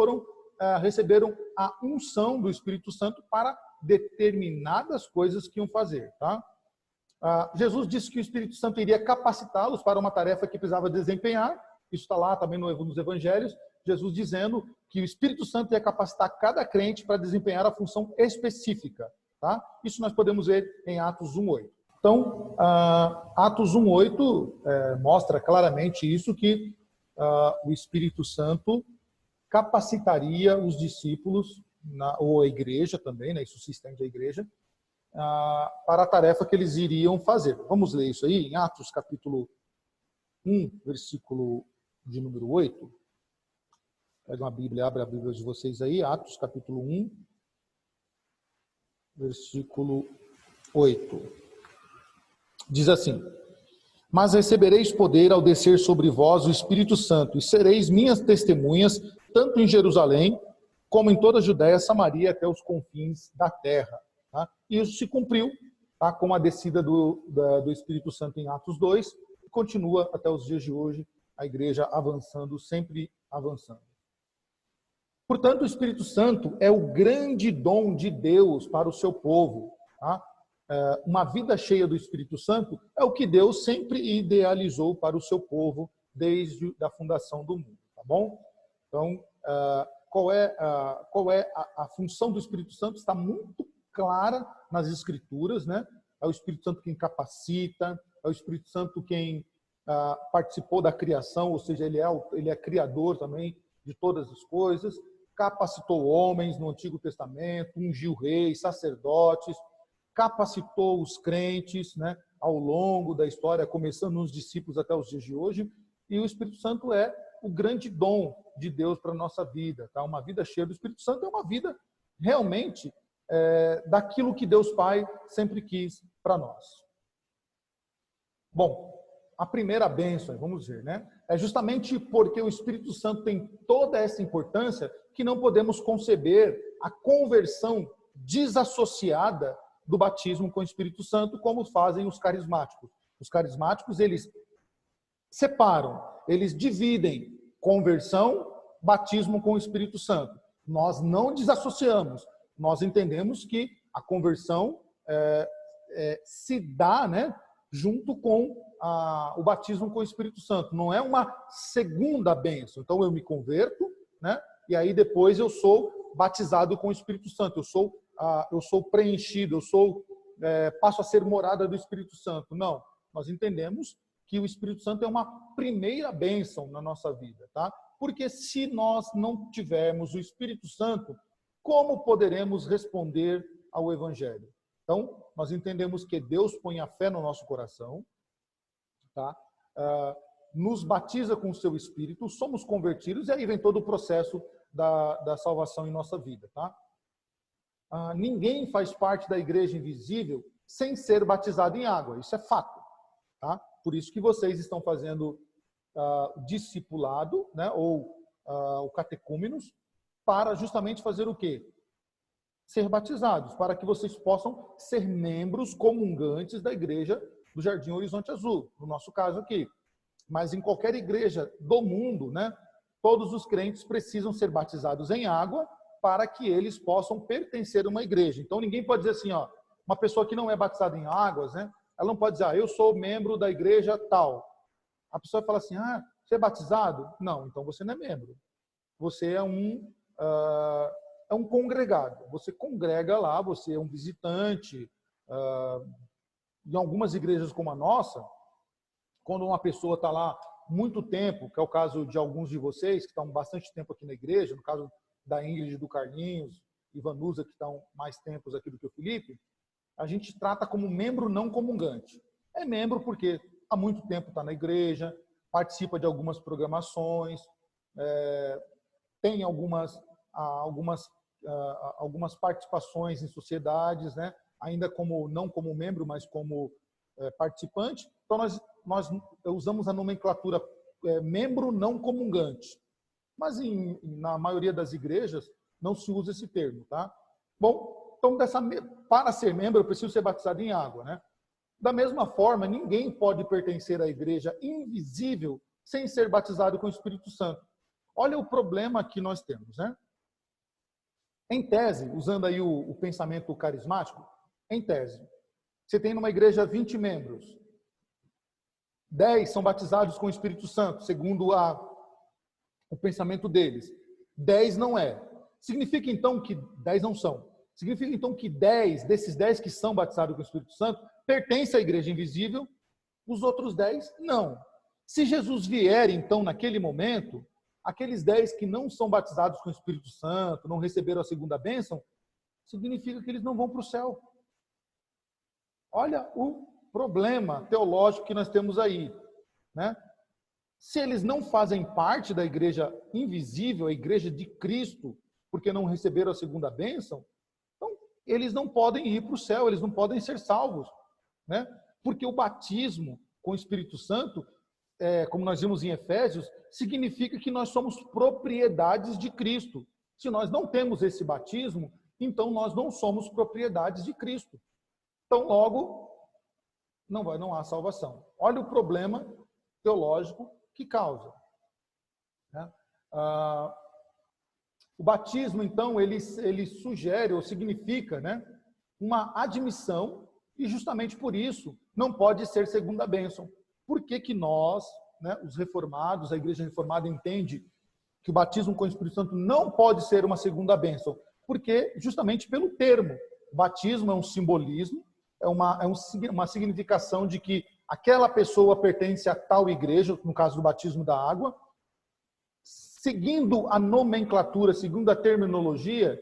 Speaker 1: receberam a unção do Espírito Santo para determinadas coisas que iam fazer. Tá? Jesus disse que o Espírito Santo iria capacitá-los para uma tarefa que precisava desempenhar. Isso está lá também nos Evangelhos. Jesus dizendo que o Espírito Santo ia capacitar cada crente para desempenhar a função específica. Tá? Isso nós podemos ver em Atos 1:8. Então, Atos 1:8 mostra claramente isso, que o Espírito Santo capacitaria os discípulos, ou a igreja também, né? Isso se estende à igreja, para a tarefa que eles iriam fazer. Vamos ler isso aí em Atos capítulo 1, versículo de número 8. Pega uma Bíblia, abre a Bíblia de vocês aí, Atos capítulo 1, versículo 8. Diz assim: mas recebereis poder ao descer sobre vós o Espírito Santo, e sereis minhas testemunhas, tanto em Jerusalém, como em toda a Judéia, Samaria, até os confins da terra. Tá? E isso se cumpriu, tá? Com a descida do Espírito Santo em Atos 2, e continua até os dias de hoje, a igreja avançando, sempre avançando. Portanto, o Espírito Santo é o grande dom de Deus para o seu povo. Tá? Uma vida cheia do Espírito Santo é o que Deus sempre idealizou para o seu povo desde a fundação do mundo. Tá bom? Então, qual é a função do Espírito Santo? Está muito clara nas Escrituras, né? É o Espírito Santo quem capacita, é o Espírito Santo quem participou da criação, ou seja, ele é criador também de todas as coisas, capacitou homens no Antigo Testamento, ungiu reis, sacerdotes, capacitou os crentes, né, ao longo da história, começando nos discípulos até os dias de hoje, e o Espírito Santo é o grande dom de Deus para a nossa vida. Tá? Uma vida cheia do Espírito Santo é uma vida realmente daquilo que Deus Pai sempre quis para nós. Bom, a primeira bênção, vamos ver, né? É justamente porque o Espírito Santo tem toda essa importância que não podemos conceber a conversão desassociada do batismo com o Espírito Santo, como fazem os carismáticos. Os carismáticos, eles separam, eles dividem conversão, batismo com o Espírito Santo. Nós não desassociamos, nós entendemos que a conversão se dá, né, junto com o batismo com o Espírito Santo. Não é uma segunda bênção. Então eu me converto, né, e aí depois eu sou batizado com o Espírito Santo. Eu sou preenchido, passo a ser morada do Espírito Santo. Não, nós entendemos que o Espírito Santo é uma primeira bênção na nossa vida, tá? Porque se nós não tivermos o Espírito Santo, como poderemos responder ao Evangelho? Então, nós entendemos que Deus põe a fé no nosso coração, tá? Nos batiza com o seu Espírito, somos convertidos, e aí vem todo o processo da salvação em nossa vida. Tá? Ninguém faz parte da igreja invisível sem ser batizado em água, isso é fato. Tá? Por isso que vocês estão fazendo discipulado, né, ou o catecúmenos, para justamente fazer o quê? Ser batizados, para que vocês possam ser membros comungantes da igreja do Jardim Horizonte Azul, no nosso caso aqui. Mas em qualquer igreja do mundo, né, todos os crentes precisam ser batizados em água para que eles possam pertencer a uma igreja. Então ninguém pode dizer assim, ó, uma pessoa que não é batizada em águas, né, ela não pode dizer, eu sou membro da igreja tal. A pessoa fala assim, você é batizado? Não, então você não é membro. Você é um congregado. Você congrega lá, você é um visitante. Em algumas igrejas como a nossa, quando uma pessoa está lá muito tempo, que é o caso de alguns de vocês, que estão bastante tempo aqui na igreja, no caso da Ingrid e do Carlinhos, e Vanusa, que estão mais tempos aqui do que o Felipe, a gente trata como membro não comungante. É membro porque há muito tempo está na igreja, participa de algumas programações, tem algumas participações em sociedades, né? Ainda não como membro, mas como participante. Então, nós usamos a nomenclatura membro não comungante. Mas na maioria das igrejas não se usa esse termo. Tá? Bom, então, para ser membro, eu preciso ser batizado em água. Né? Da mesma forma, ninguém pode pertencer à igreja invisível sem ser batizado com o Espírito Santo. Olha o problema que nós temos. Né? Em tese, usando aí o pensamento carismático, em tese, você tem numa igreja 20 membros. 10 são batizados com o Espírito Santo, segundo o pensamento deles. 10 não é. Significa então que 10 não são. Significa então que 10 desses 10 que são batizados com o Espírito Santo pertencem à igreja invisível, os outros 10 não. Se Jesus vier então naquele momento, aqueles 10 que não são batizados com o Espírito Santo, não receberam a segunda bênção, significa que eles não vão para o céu. Olha o problema teológico que nós temos aí. Né? Se eles não fazem parte da igreja invisível, a igreja de Cristo, porque não receberam a segunda bênção, então eles não podem ir para o céu, eles não podem ser salvos. Né? Porque o batismo com o Espírito Santo, como nós vimos em Efésios, significa que nós somos propriedades de Cristo. Se nós não temos esse batismo, então nós não somos propriedades de Cristo. Então, logo, não há salvação. Olha o problema teológico que causa. Né? O batismo, então, ele sugere ou significa, né, uma admissão, e justamente por isso não pode ser segunda bênção. Por que nós, né, os reformados, a igreja reformada entende que o batismo com o Espírito Santo não pode ser uma segunda bênção? Porque justamente pelo termo. O batismo é um simbolismo, é uma significação de que aquela pessoa pertence a tal igreja, no caso do batismo da água. Seguindo a nomenclatura, segundo a terminologia,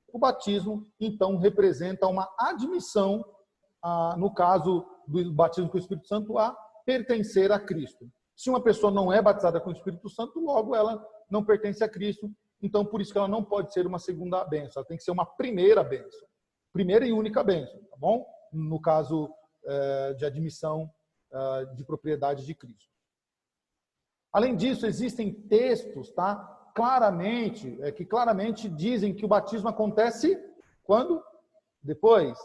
Speaker 1: o batismo, então, representa uma admissão, no caso do batismo com o Espírito Santo, a pertencer a Cristo. Se uma pessoa não é batizada com o Espírito Santo, logo ela não pertence a Cristo, então por isso que ela não pode ser uma segunda bênção, ela tem que ser uma primeira bênção. Primeira e única bênção, tá bom? No caso de admissão de propriedade de Cristo. Além disso, existem textos, tá, que claramente dizem que o batismo acontece quando? Depois?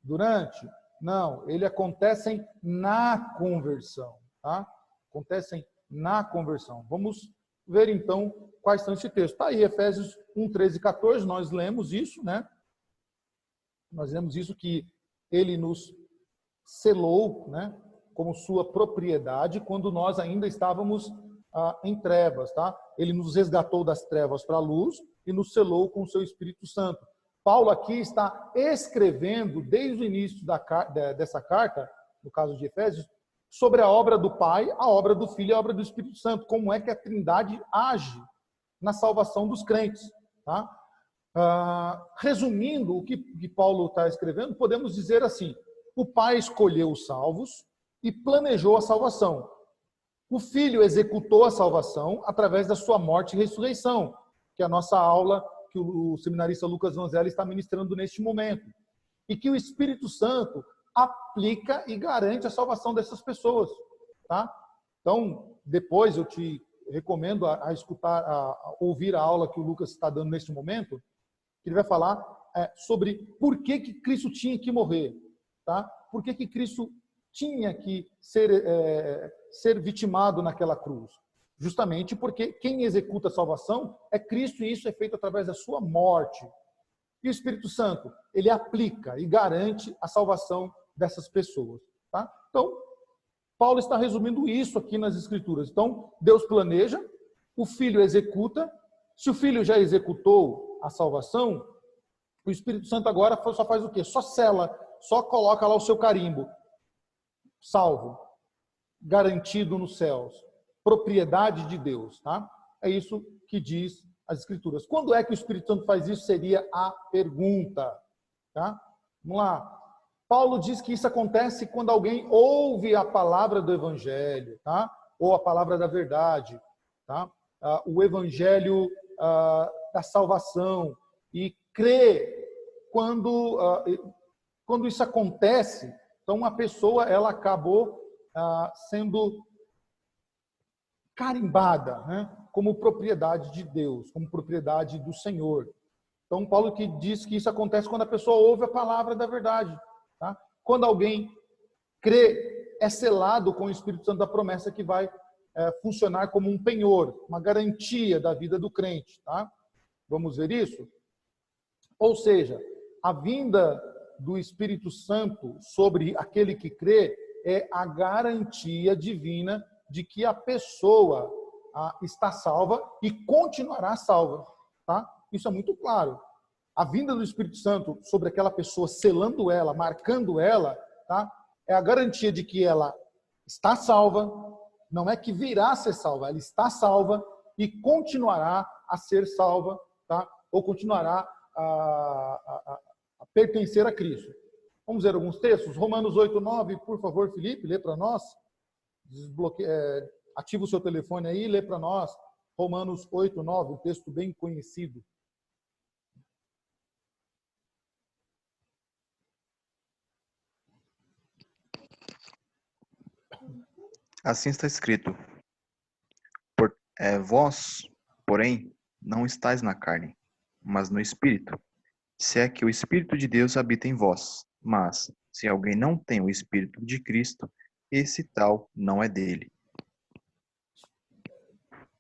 Speaker 1: Durante? Não, ele acontece na conversão. Tá? Acontecem na conversão. Vamos ver então quais são esses textos. Está aí, Efésios 1, 13 e 14, nós lemos isso, né? Nós lemos isso, que ele nos selou, né, como sua propriedade quando nós ainda estávamos em trevas. Tá? Ele nos resgatou das trevas para a luz e nos selou com o seu Espírito Santo. Paulo aqui está escrevendo, desde o início dessa carta, no caso de Efésios, sobre a obra do Pai, a obra do Filho e a obra do Espírito Santo. Como é que a Trindade age na salvação dos crentes. Tá? Resumindo o que Paulo está escrevendo, podemos dizer assim: o Pai escolheu os salvos e planejou a salvação. O Filho executou a salvação através da sua morte e ressurreição, que é a nossa aula que o seminarista Lucas Vanzelli está ministrando neste momento. E que o Espírito Santo aplica e garante a salvação dessas pessoas. Tá? Então, depois eu te recomendo a escutar, a ouvir a aula que o Lucas está dando neste momento, que ele vai falar sobre por que Cristo tinha que morrer. Tá? Por que Cristo tinha que ser vitimado naquela cruz? Justamente porque quem executa a salvação é Cristo, e isso é feito através da sua morte. E o Espírito Santo, ele aplica e garante a salvação dessas pessoas. Tá? Então, Paulo está resumindo isso aqui nas Escrituras. Então, Deus planeja, o Filho executa. Se o Filho já executou a salvação, o Espírito Santo agora só faz o quê? Só sela, só coloca lá o seu carimbo. Salvo, garantido nos céus, propriedade de Deus. Tá? É isso que diz as Escrituras. Quando é que o Espírito Santo faz isso? Seria a pergunta. Tá? Vamos lá. Paulo diz que isso acontece quando alguém ouve a palavra do Evangelho, tá? Ou a palavra da verdade, tá? O Evangelho da salvação, e crê. Quando isso acontece, então a pessoa ela acabou sendo carimbada, né? Como propriedade de Deus, como propriedade do Senhor. Então Paulo que diz que isso acontece quando a pessoa ouve a palavra da verdade. Tá? Quando alguém crê, é selado com o Espírito Santo da promessa, que vai funcionar como um penhor, uma garantia da vida do crente. Tá? Vamos ver isso? Ou seja, a vinda do Espírito Santo sobre aquele que crê é a garantia divina de que a pessoa está salva e continuará salva. Tá? Isso é muito claro. A vinda do Espírito Santo sobre aquela pessoa, selando ela, marcando ela, tá? É a garantia de que ela está salva, não é que virá a ser salva, ela está salva e continuará a ser salva, tá? Ou continuará a pertencer a Cristo. Vamos ver alguns textos? Romanos 8:9, por favor, Felipe, lê para nós. Ativa o seu telefone aí, lê para nós. Romanos 8:9, um texto bem conhecido.
Speaker 2: Assim está escrito: vós, porém, não estáis na carne, mas no Espírito, se é que o Espírito de Deus habita em vós. Mas, se alguém não tem o Espírito de Cristo, esse tal não é dele.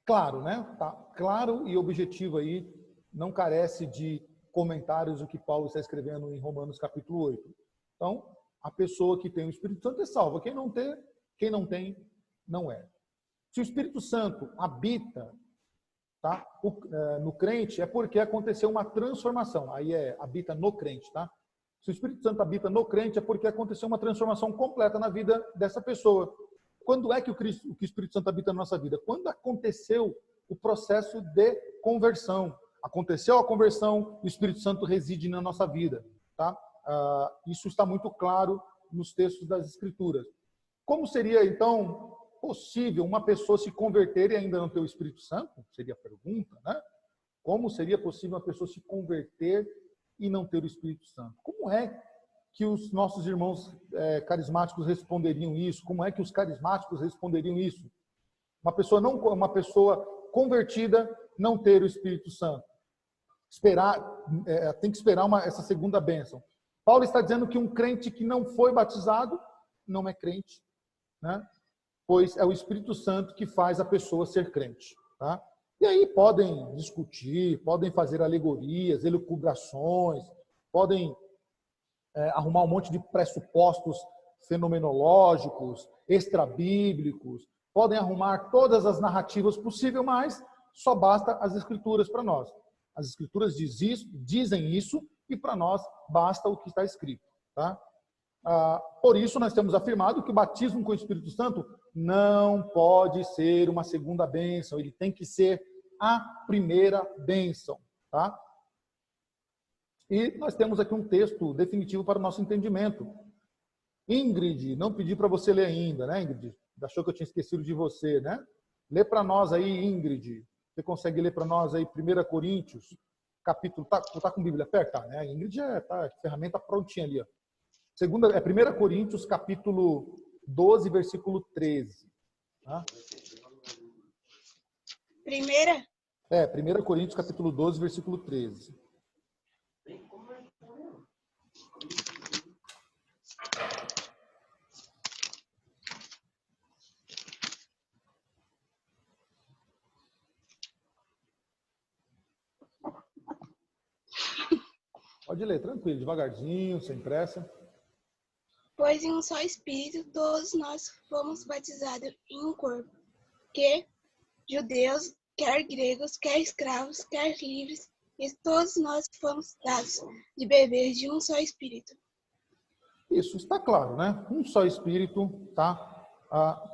Speaker 1: Claro, né? Tá claro e objetivo aí, não carece de comentários o que Paulo está escrevendo em Romanos capítulo 8. Então, a pessoa que tem o Espírito Santo é salva. Quem não tem, não é. Se o Espírito Santo habita, tá, no crente, é porque aconteceu uma transformação. Aí habita no crente, tá? Se o Espírito Santo habita no crente, é porque aconteceu uma transformação completa na vida dessa pessoa. Quando é que o Espírito Santo habita na nossa vida? Quando aconteceu o processo de conversão. Aconteceu a conversão, o Espírito Santo reside na nossa vida, tá? Isso está muito claro nos textos das Escrituras. Como seria, então, possível uma pessoa se converter e ainda não ter o Espírito Santo? Seria a pergunta, né? Como seria possível uma pessoa se converter e não ter o Espírito Santo? Como é que os nossos irmãos carismáticos responderiam isso? Como é que os carismáticos responderiam isso? Uma pessoa convertida não ter o Espírito Santo. Tem que esperar essa segunda bênção. Paulo está dizendo que um crente que não foi batizado não é crente, né? Pois é o Espírito Santo que faz a pessoa ser crente. Tá? E aí podem discutir, podem fazer alegorias, elucubrações, podem arrumar um monte de pressupostos fenomenológicos, extrabíblicos, podem arrumar todas as narrativas possíveis, mas só basta as Escrituras para nós. As Escrituras dizem isso e para nós basta o que está escrito. Tá? Por isso nós temos afirmado que o batismo com o Espírito Santo não pode ser uma segunda bênção, ele tem que ser a primeira bênção. Tá? E nós temos aqui um texto definitivo para o nosso entendimento. Ingrid, não pedi para você ler ainda, né, Ingrid? Achou que eu tinha esquecido de você, né? Lê para nós aí, Ingrid. Você consegue ler para nós aí 1 Coríntios, capítulo... Tá com a Bíblia perto? Tá, né? A Ingrid tá a ferramenta prontinha ali, ó. 1 Coríntios, capítulo 12, versículo 13. Tá?
Speaker 3: Primeira?
Speaker 1: 1 Coríntios, capítulo 12, versículo 13. Pode ler, tranquilo, devagarzinho, sem pressa.
Speaker 4: Pois em um só Espírito todos nós fomos batizados em um corpo, que judeus, quer gregos, quer escravos, quer livres, e todos nós fomos dados de beber de um só Espírito.
Speaker 1: Isso está claro, né? Um só Espírito, tá?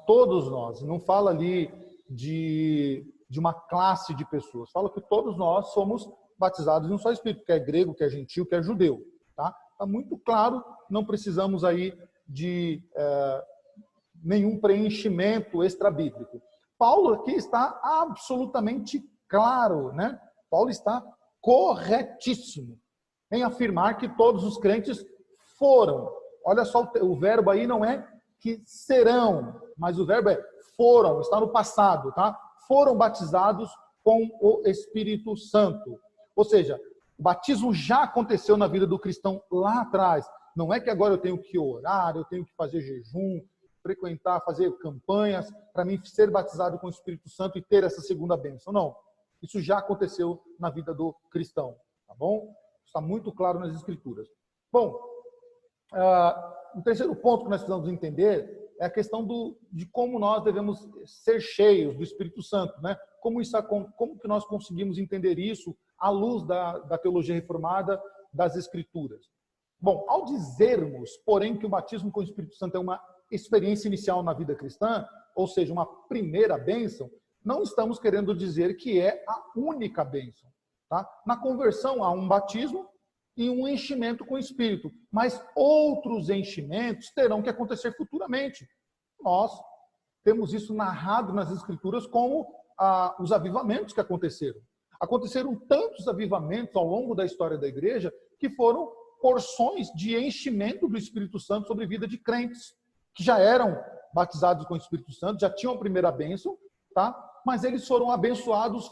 Speaker 1: Todos nós. Não fala ali de uma classe de pessoas. Fala que todos nós somos batizados em um só Espírito, que é grego, que é gentil, que é judeu, tá? Está muito claro, não precisamos aí de nenhum preenchimento extrabíblico. Paulo aqui está absolutamente claro, né? Paulo está corretíssimo em afirmar que todos os crentes foram. Olha só, o verbo aí não é que serão, mas o verbo é foram, está no passado, tá? Foram batizados com o Espírito Santo. Ou seja, o batismo já aconteceu na vida do cristão lá atrás. Não é que agora eu tenho que orar, eu tenho que fazer jejum, frequentar, fazer campanhas para mim ser batizado com o Espírito Santo e ter essa segunda bênção. Não. Isso já aconteceu na vida do cristão. Tá bom? Está muito claro nas Escrituras. Bom, o terceiro ponto que nós precisamos entender é a questão de como nós devemos ser cheios do Espírito Santo, né? Como que nós conseguimos entender isso à luz da teologia reformada, das Escrituras. Bom, ao dizermos, porém, que o batismo com o Espírito Santo é uma experiência inicial na vida cristã, ou seja, uma primeira bênção, não estamos querendo dizer que é a única bênção. Tá? Na conversão há um batismo e um enchimento com o Espírito, mas outros enchimentos terão que acontecer futuramente. Nós temos isso narrado nas Escrituras como os avivamentos que aconteceram. Aconteceram tantos avivamentos ao longo da história da igreja que foram porções de enchimento do Espírito Santo sobre a vida de crentes que já eram batizados com o Espírito Santo, já tinham a primeira bênção, tá? Mas eles foram abençoados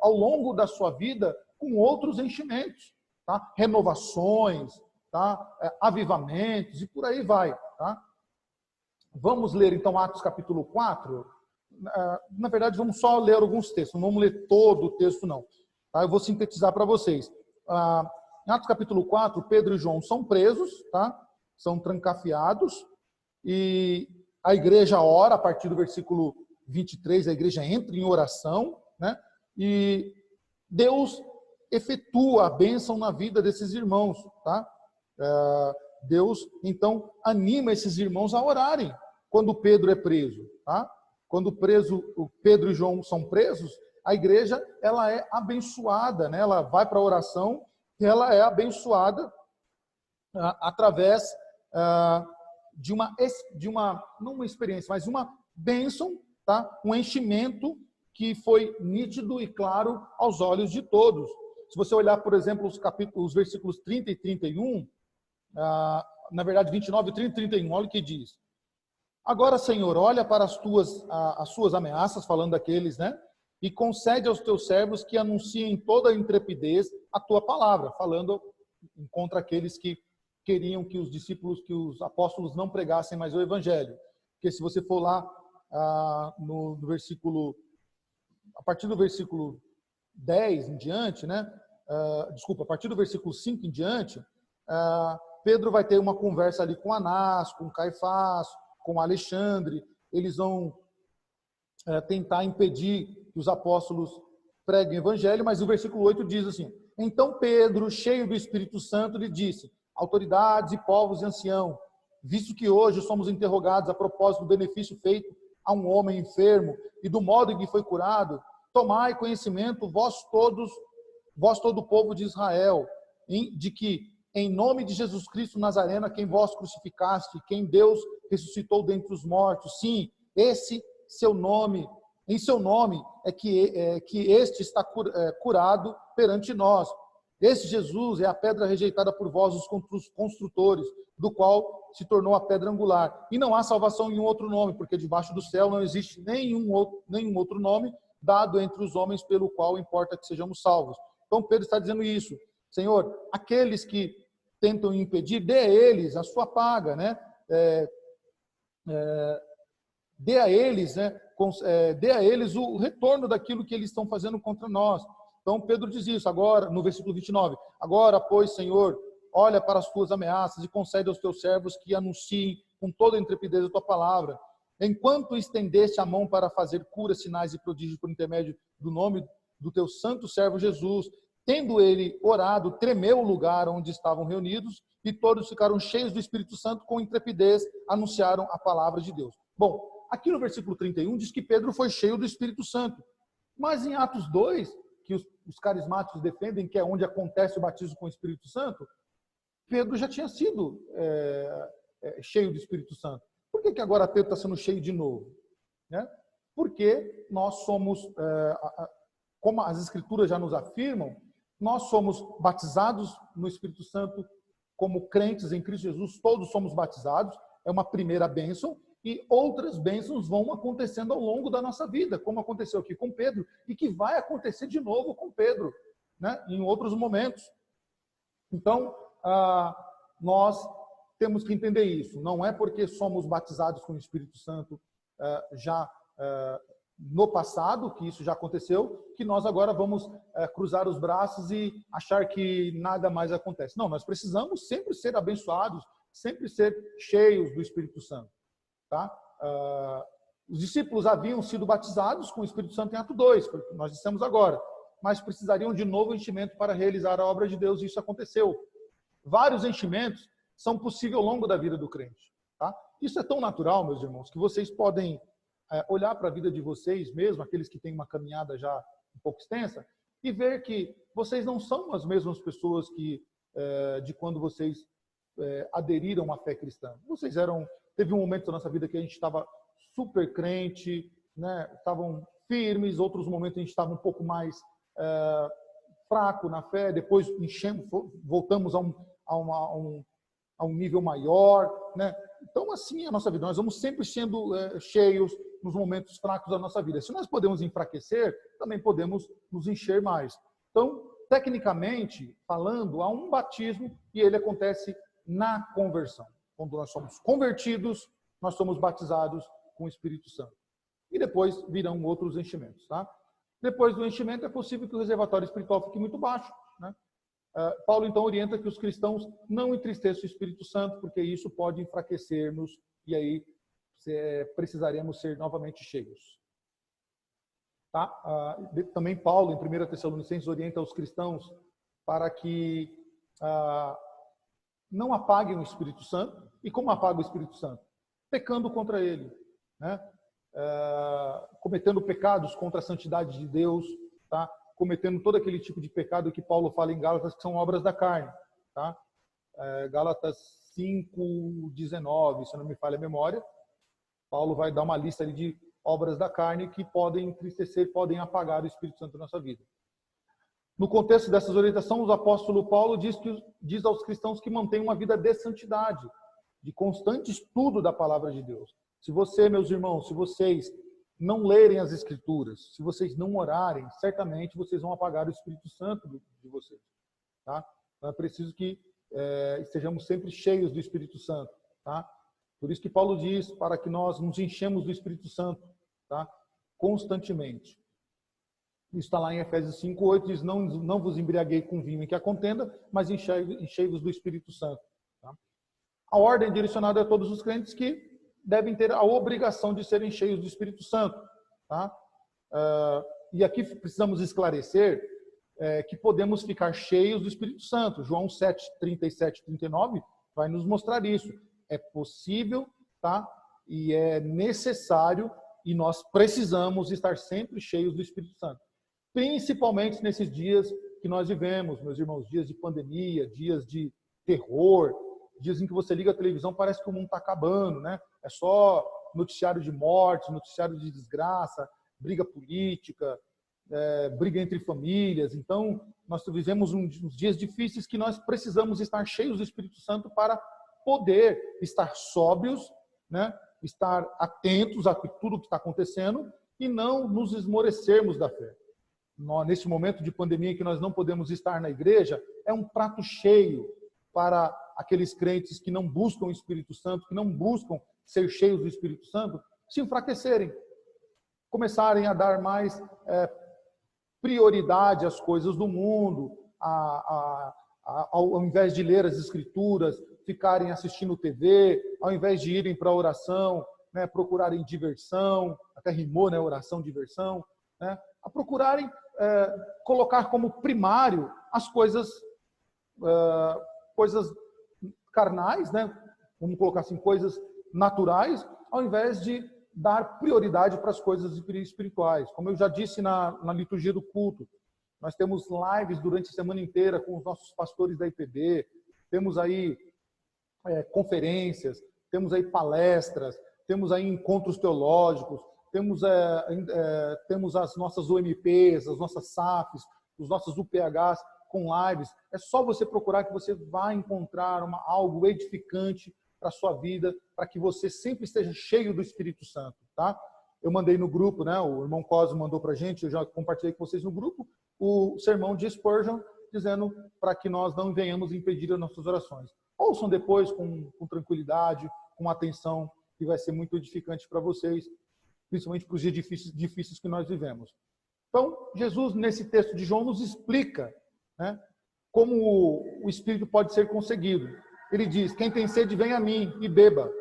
Speaker 1: ao longo da sua vida com outros enchimentos, tá? Renovações, tá? Avivamentos e por aí vai. Tá? Vamos ler então Atos capítulo 4. Na verdade, vamos só ler alguns textos, não vamos ler todo o texto não. Tá? Eu vou sintetizar para vocês. Em Atos capítulo 4, Pedro e João são presos, tá? São trancafiados, e a igreja ora, a partir do versículo 23, a igreja entra em oração, né? E Deus efetua a bênção na vida desses irmãos, tá? Deus, então, anima esses irmãos a orarem quando Pedro é preso, tá? Quando o Pedro e João são presos, a igreja ela é abençoada, né? Ela vai para a oração e ela é abençoada através de uma, não uma experiência, mas uma bênção, tá? Um enchimento que foi nítido e claro aos olhos de todos. Se você olhar, por exemplo, os versículos 30 e 31, na verdade 29, 30 e 31, olha o que diz. Agora, Senhor, olha para as suas ameaças, falando daqueles, né? E concede aos teus servos que anunciem toda a intrepidez a tua palavra, falando contra aqueles que queriam que os discípulos, que os apóstolos não pregassem mais o evangelho. Porque se você for lá no versículo, a partir do versículo 10 em diante, né? A partir do versículo 5 em diante, Pedro vai ter uma conversa ali com Anás, com Caifás, com Alexandre. Eles vão tentar impedir que os apóstolos preguem o evangelho, mas o versículo 8 diz assim: então Pedro, cheio do Espírito Santo, lhe disse: autoridades e povos e ancião, visto que hoje somos interrogados a propósito do benefício feito a um homem enfermo e do modo em que foi curado, tomai conhecimento, vós todo o povo de Israel, de que em nome de Jesus Cristo Nazareno, a quem vós crucificaste, quem Deus ressuscitou dentre os mortos, sim, esse seu nome, em seu nome é que este está curado perante nós. Esse Jesus é a pedra rejeitada por vós, os construtores, do qual se tornou a pedra angular. E não há salvação em um outro nome, porque debaixo do céu não existe nenhum outro nome dado entre os homens pelo qual importa que sejamos salvos. Então Pedro está dizendo isso. Senhor, aqueles que tentam impedir, dê a eles a sua paga, né? Dê a eles, né? Dê a eles o retorno daquilo que eles estão fazendo contra nós. Então Pedro diz isso agora, no versículo 29. Agora, pois, Senhor, olha para as tuas ameaças e concede aos teus servos que anunciem com toda a intrepidez a tua palavra. Enquanto estendeste a mão para fazer curas, sinais e prodígios por intermédio do nome do teu santo servo Jesus, tendo ele orado, tremeu o lugar onde estavam reunidos e todos ficaram cheios do Espírito Santo, com intrepidez anunciaram a palavra de Deus. Bom, aqui no versículo 31 diz que Pedro foi cheio do Espírito Santo. Mas em Atos 2, que os carismáticos defendem, que é onde acontece o batismo com o Espírito Santo, Pedro já tinha sido cheio do Espírito Santo. Por que agora Pedro está sendo cheio de novo? Né? Porque nós somos, como as Escrituras já nos afirmam, nós somos batizados no Espírito Santo como crentes em Cristo Jesus, todos somos batizados, é uma primeira bênção, e outras bênçãos vão acontecendo ao longo da nossa vida, como aconteceu aqui com Pedro, e que vai acontecer de novo com Pedro, né, em outros momentos. Então, nós temos que entender isso. Não é porque somos batizados com o Espírito Santo já no passado, que isso já aconteceu, que nós agora vamos cruzar os braços e achar que nada mais acontece. Não, nós precisamos sempre ser abençoados, sempre ser cheios do Espírito Santo. Tá? Os discípulos haviam sido batizados com o Espírito Santo em Atos 2, que nós dissemos agora, mas precisariam de novo enchimento para realizar a obra de Deus, e isso aconteceu. Vários enchimentos são possíveis ao longo da vida do crente. Tá? Isso é tão natural, meus irmãos, que vocês podem olhar para a vida de vocês mesmo, aqueles que têm uma caminhada já um pouco extensa, e ver que vocês não são as mesmas pessoas que de quando vocês aderiram à fé cristã. Vocês teve um momento da nossa vida que a gente estava super crente, né? Estavam firmes, outros momentos a gente estava um pouco mais fraco na fé, depois voltamos a um nível maior, né? Então, assim é a nossa vida. Nós vamos sempre sendo cheios nos momentos fracos da nossa vida. Se nós podemos enfraquecer, também podemos nos encher mais. Então, tecnicamente falando, há um batismo e ele acontece na conversão. Quando nós somos convertidos, nós somos batizados com o Espírito Santo. E depois virão outros enchimentos. Tá? Depois do enchimento, é possível que o reservatório espiritual fique muito baixo. Né? Paulo, então, orienta que os cristãos não entristeçam o Espírito Santo, porque isso pode enfraquecer-nos e aí precisaremos ser novamente cheios. Tá? Também Paulo, em 1 Tessalonicenses, orienta os cristãos para que não apaguem o Espírito Santo. E como apaga o Espírito Santo? Pecando contra ele, né? Cometendo pecados contra a santidade de Deus, tá? Cometendo todo aquele tipo de pecado que Paulo fala em Gálatas, que são obras da carne. Tá? Gálatas 5:19, se não me falha a memória, Paulo vai dar uma lista ali de obras da carne que podem entristecer, podem apagar o Espírito Santo na nossa vida. No contexto dessas orientações, o apóstolo Paulo diz aos cristãos que mantêm uma vida de santidade, de constante estudo da palavra de Deus. Se você, meus irmãos, se vocês não lerem as Escrituras, se vocês não orarem, certamente vocês vão apagar o Espírito Santo de vocês. Tá? Então é preciso que estejamos sempre cheios do Espírito Santo. Tá? Por isso que Paulo diz para que nós nos enchemos do Espírito Santo, tá? Constantemente. Isso está lá em Efésios 5:8, diz, não vos embriaguei com vinho em que há contenda, mas enchei-vos do Espírito Santo. Tá? A ordem direcionada a todos os crentes que devem ter a obrigação de serem cheios do Espírito Santo. Tá? E aqui precisamos esclarecer que podemos ficar cheios do Espírito Santo. João 7:37 e 39 vai nos mostrar isso. É possível, tá? E é necessário, e nós precisamos estar sempre cheios do Espírito Santo. Principalmente nesses dias que nós vivemos, meus irmãos, dias de pandemia, dias de terror, dias em que você liga a televisão, parece que o mundo está acabando, né? É só noticiário de morte, noticiário de desgraça, briga política, briga entre famílias. Então, nós vivemos uns dias difíceis que nós precisamos estar cheios do Espírito Santo para poder estar sóbrios, né? Estar atentos a tudo o que está acontecendo e não nos esmorecermos da fé. Nesse momento de pandemia que nós não podemos estar na igreja, é um prato cheio para aqueles crentes que não buscam o Espírito Santo, que não buscam ser cheios do Espírito Santo, se enfraquecerem, começarem a dar mais prioridade às coisas do mundo, ao invés de ler as Escrituras, ficarem assistindo TV, ao invés de irem para a oração, né, procurarem diversão, até rimou, né, oração, diversão, né, a procurarem colocar como primário as coisas carnais, né, vamos colocar assim, coisas naturais, ao invés de dar prioridade para as coisas espirituais. Como eu já disse na liturgia do culto, nós temos lives durante a semana inteira com os nossos pastores da IPB, temos aí conferências, temos aí palestras, temos aí encontros teológicos, temos as nossas UMPs, as nossas SAFs, os nossos UPHs com lives. É só você procurar que você vai encontrar algo edificante para a sua vida, para que você sempre esteja cheio do Espírito Santo, tá? Eu mandei no grupo, né? O irmão Cosmo mandou para a gente, eu já compartilhei com vocês no grupo, o sermão de Spurgeon, dizendo para que nós não venhamos impedir as nossas orações. Ouçam depois com tranquilidade, com atenção, que vai ser muito edificante para vocês, principalmente para os dias difíceis que nós vivemos. Então, Jesus, nesse texto de João, nos explica, né, como o Espírito pode ser conseguido. Ele diz, quem tem sede, vem a mim e beba.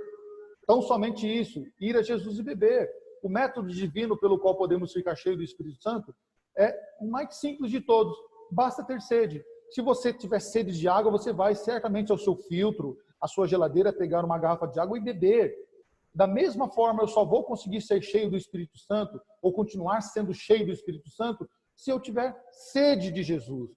Speaker 1: Então, somente isso, ir a Jesus e beber. O método divino pelo qual podemos ficar cheios do Espírito Santo é o mais simples de todos. Basta ter sede. Se você tiver sede de água, você vai certamente ao seu filtro, à sua geladeira, pegar uma garrafa de água e beber. Da mesma forma, eu só vou conseguir ser cheio do Espírito Santo, ou continuar sendo cheio do Espírito Santo, se eu tiver sede de Jesus.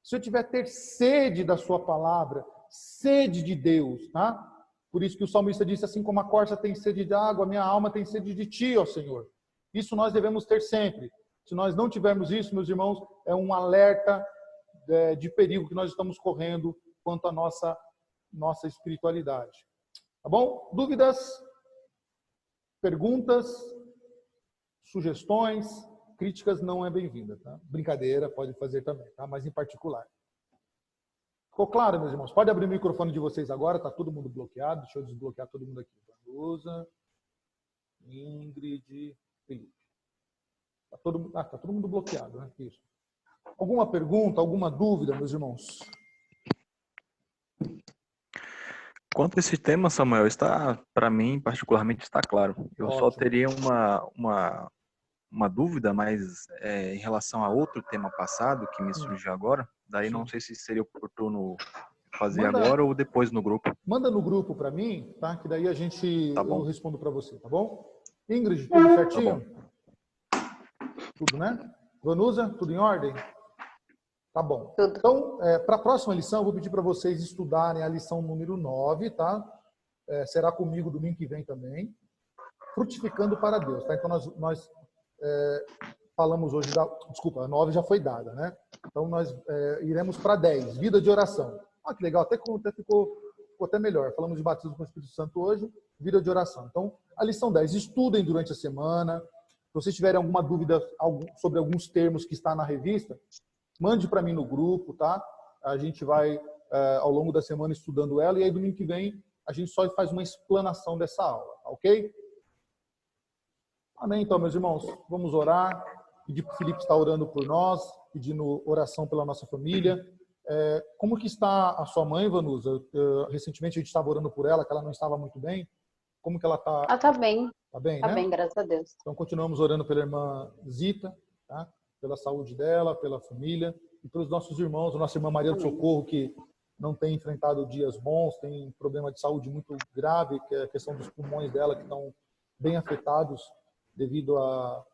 Speaker 1: Se eu tiver ter sede da sua palavra, sede de Deus, tá? Por isso que o salmista disse, assim como a corça tem sede de água, a minha alma tem sede de ti, ó Senhor. Isso nós devemos ter sempre. Se nós não tivermos isso, meus irmãos, é um alerta de perigo que nós estamos correndo quanto à nossa espiritualidade. Tá bom? Dúvidas? Perguntas? Sugestões? Críticas não é bem-vinda, tá? Brincadeira pode fazer também, tá? Mas em particular. Ficou claro, meus irmãos? Pode abrir o microfone de vocês agora, tá todo mundo bloqueado. Deixa eu desbloquear todo mundo aqui. Vanusa, Ingrid, Felipe. Tá todo mundo bloqueado, né? Isso. Alguma pergunta, alguma dúvida, meus irmãos?
Speaker 2: Quanto a esse tema, Samuel, para mim, particularmente, está claro. Eu
Speaker 1: Ótimo.
Speaker 2: só teria uma dúvida, mas em relação a outro tema passado que me surgiu agora, daí não sei se seria oportuno fazer agora ou depois no grupo.
Speaker 1: Manda no grupo para mim, tá? Que daí eu respondo para você, tá bom? Ingrid, tudo certinho? Tá, tudo, né? Vanusa, tudo em ordem? Tá bom.
Speaker 3: Tudo.
Speaker 1: Então, para a próxima lição, eu vou pedir para vocês estudarem a lição número 9, tá? Será comigo domingo que vem também. Frutificando para Deus, tá? Então, nós falamos hoje desculpa, a 9 já foi dada, né? Então, nós iremos para 10, vida de oração. Ah, que legal, até ficou até melhor. Falamos de batismo com o Espírito Santo hoje, vida de oração. Então, a lição 10, estudem durante a semana. Se vocês tiverem alguma dúvida sobre alguns termos que está na revista, mande para mim no grupo, tá? A gente vai, ao longo da semana, estudando ela, e aí domingo que vem a gente só faz uma explanação dessa aula, ok? Amém, então, meus irmãos. Vamos orar. Pedir para o Felipe estar orando por nós, pedindo oração pela nossa família. Como que está a sua mãe, Vanusa? Recentemente a gente estava orando por ela, que ela não estava muito bem. Como que ela está?
Speaker 3: Ela está bem.
Speaker 1: Está bem,
Speaker 3: né?
Speaker 1: Está
Speaker 3: bem, graças a Deus.
Speaker 1: Então, continuamos orando pela irmã Zita, tá? Pela saúde dela, pela família e pelos nossos irmãos, a nossa irmã Maria do Socorro, que não tem enfrentado dias bons, tem problema de saúde muito grave, que é a questão dos pulmões dela, que estão bem afetados devido a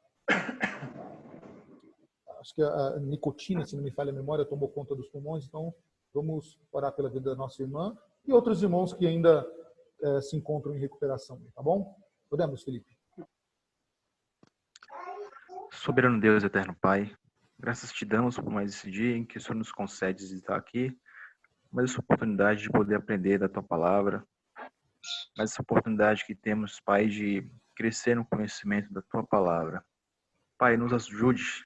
Speaker 1: acho que a nicotina, se não me falha a memória, tomou conta dos pulmões. Então, vamos orar pela vida da nossa irmã e outros irmãos que ainda se encontram em recuperação, tá bom? Podemos, Felipe?
Speaker 2: Soberano Deus, eterno Pai, graças te damos por mais esse dia em que o Senhor nos concede de estar aqui, mais essa oportunidade de poder aprender da tua palavra, mais essa oportunidade que temos, Pai, de crescer no conhecimento da tua palavra. Pai, nos ajude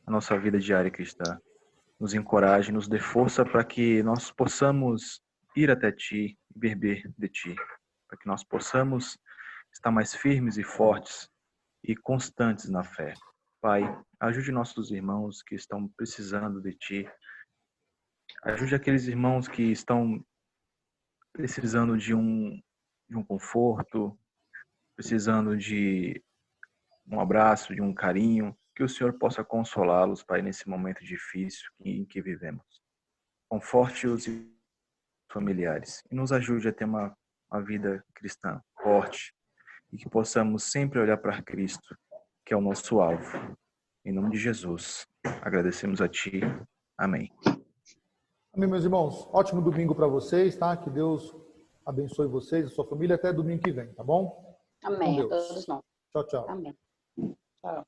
Speaker 2: na nossa vida diária cristã, nos encoraje, nos dê força para que nós possamos ir até ti e beber de ti, para que nós possamos estar mais firmes e fortes e constantes na fé. Pai, ajude nossos irmãos que estão precisando de ti. Ajude aqueles irmãos que estão precisando de um conforto, precisando de um abraço, de um carinho, que o Senhor possa consolá-los, Pai, nesse momento difícil em que vivemos. Conforte-os familiares e nos ajude a ter uma vida cristã forte e que possamos sempre olhar para Cristo, que é o nosso alvo. Em nome de Jesus, agradecemos a Ti. Amém.
Speaker 1: Amém, meus irmãos. Ótimo domingo para vocês, tá? Que Deus abençoe vocês e sua família até domingo que vem, tá bom?
Speaker 3: Amém. A todos nós.
Speaker 1: Tchau, tchau.
Speaker 3: Amém. Tchau.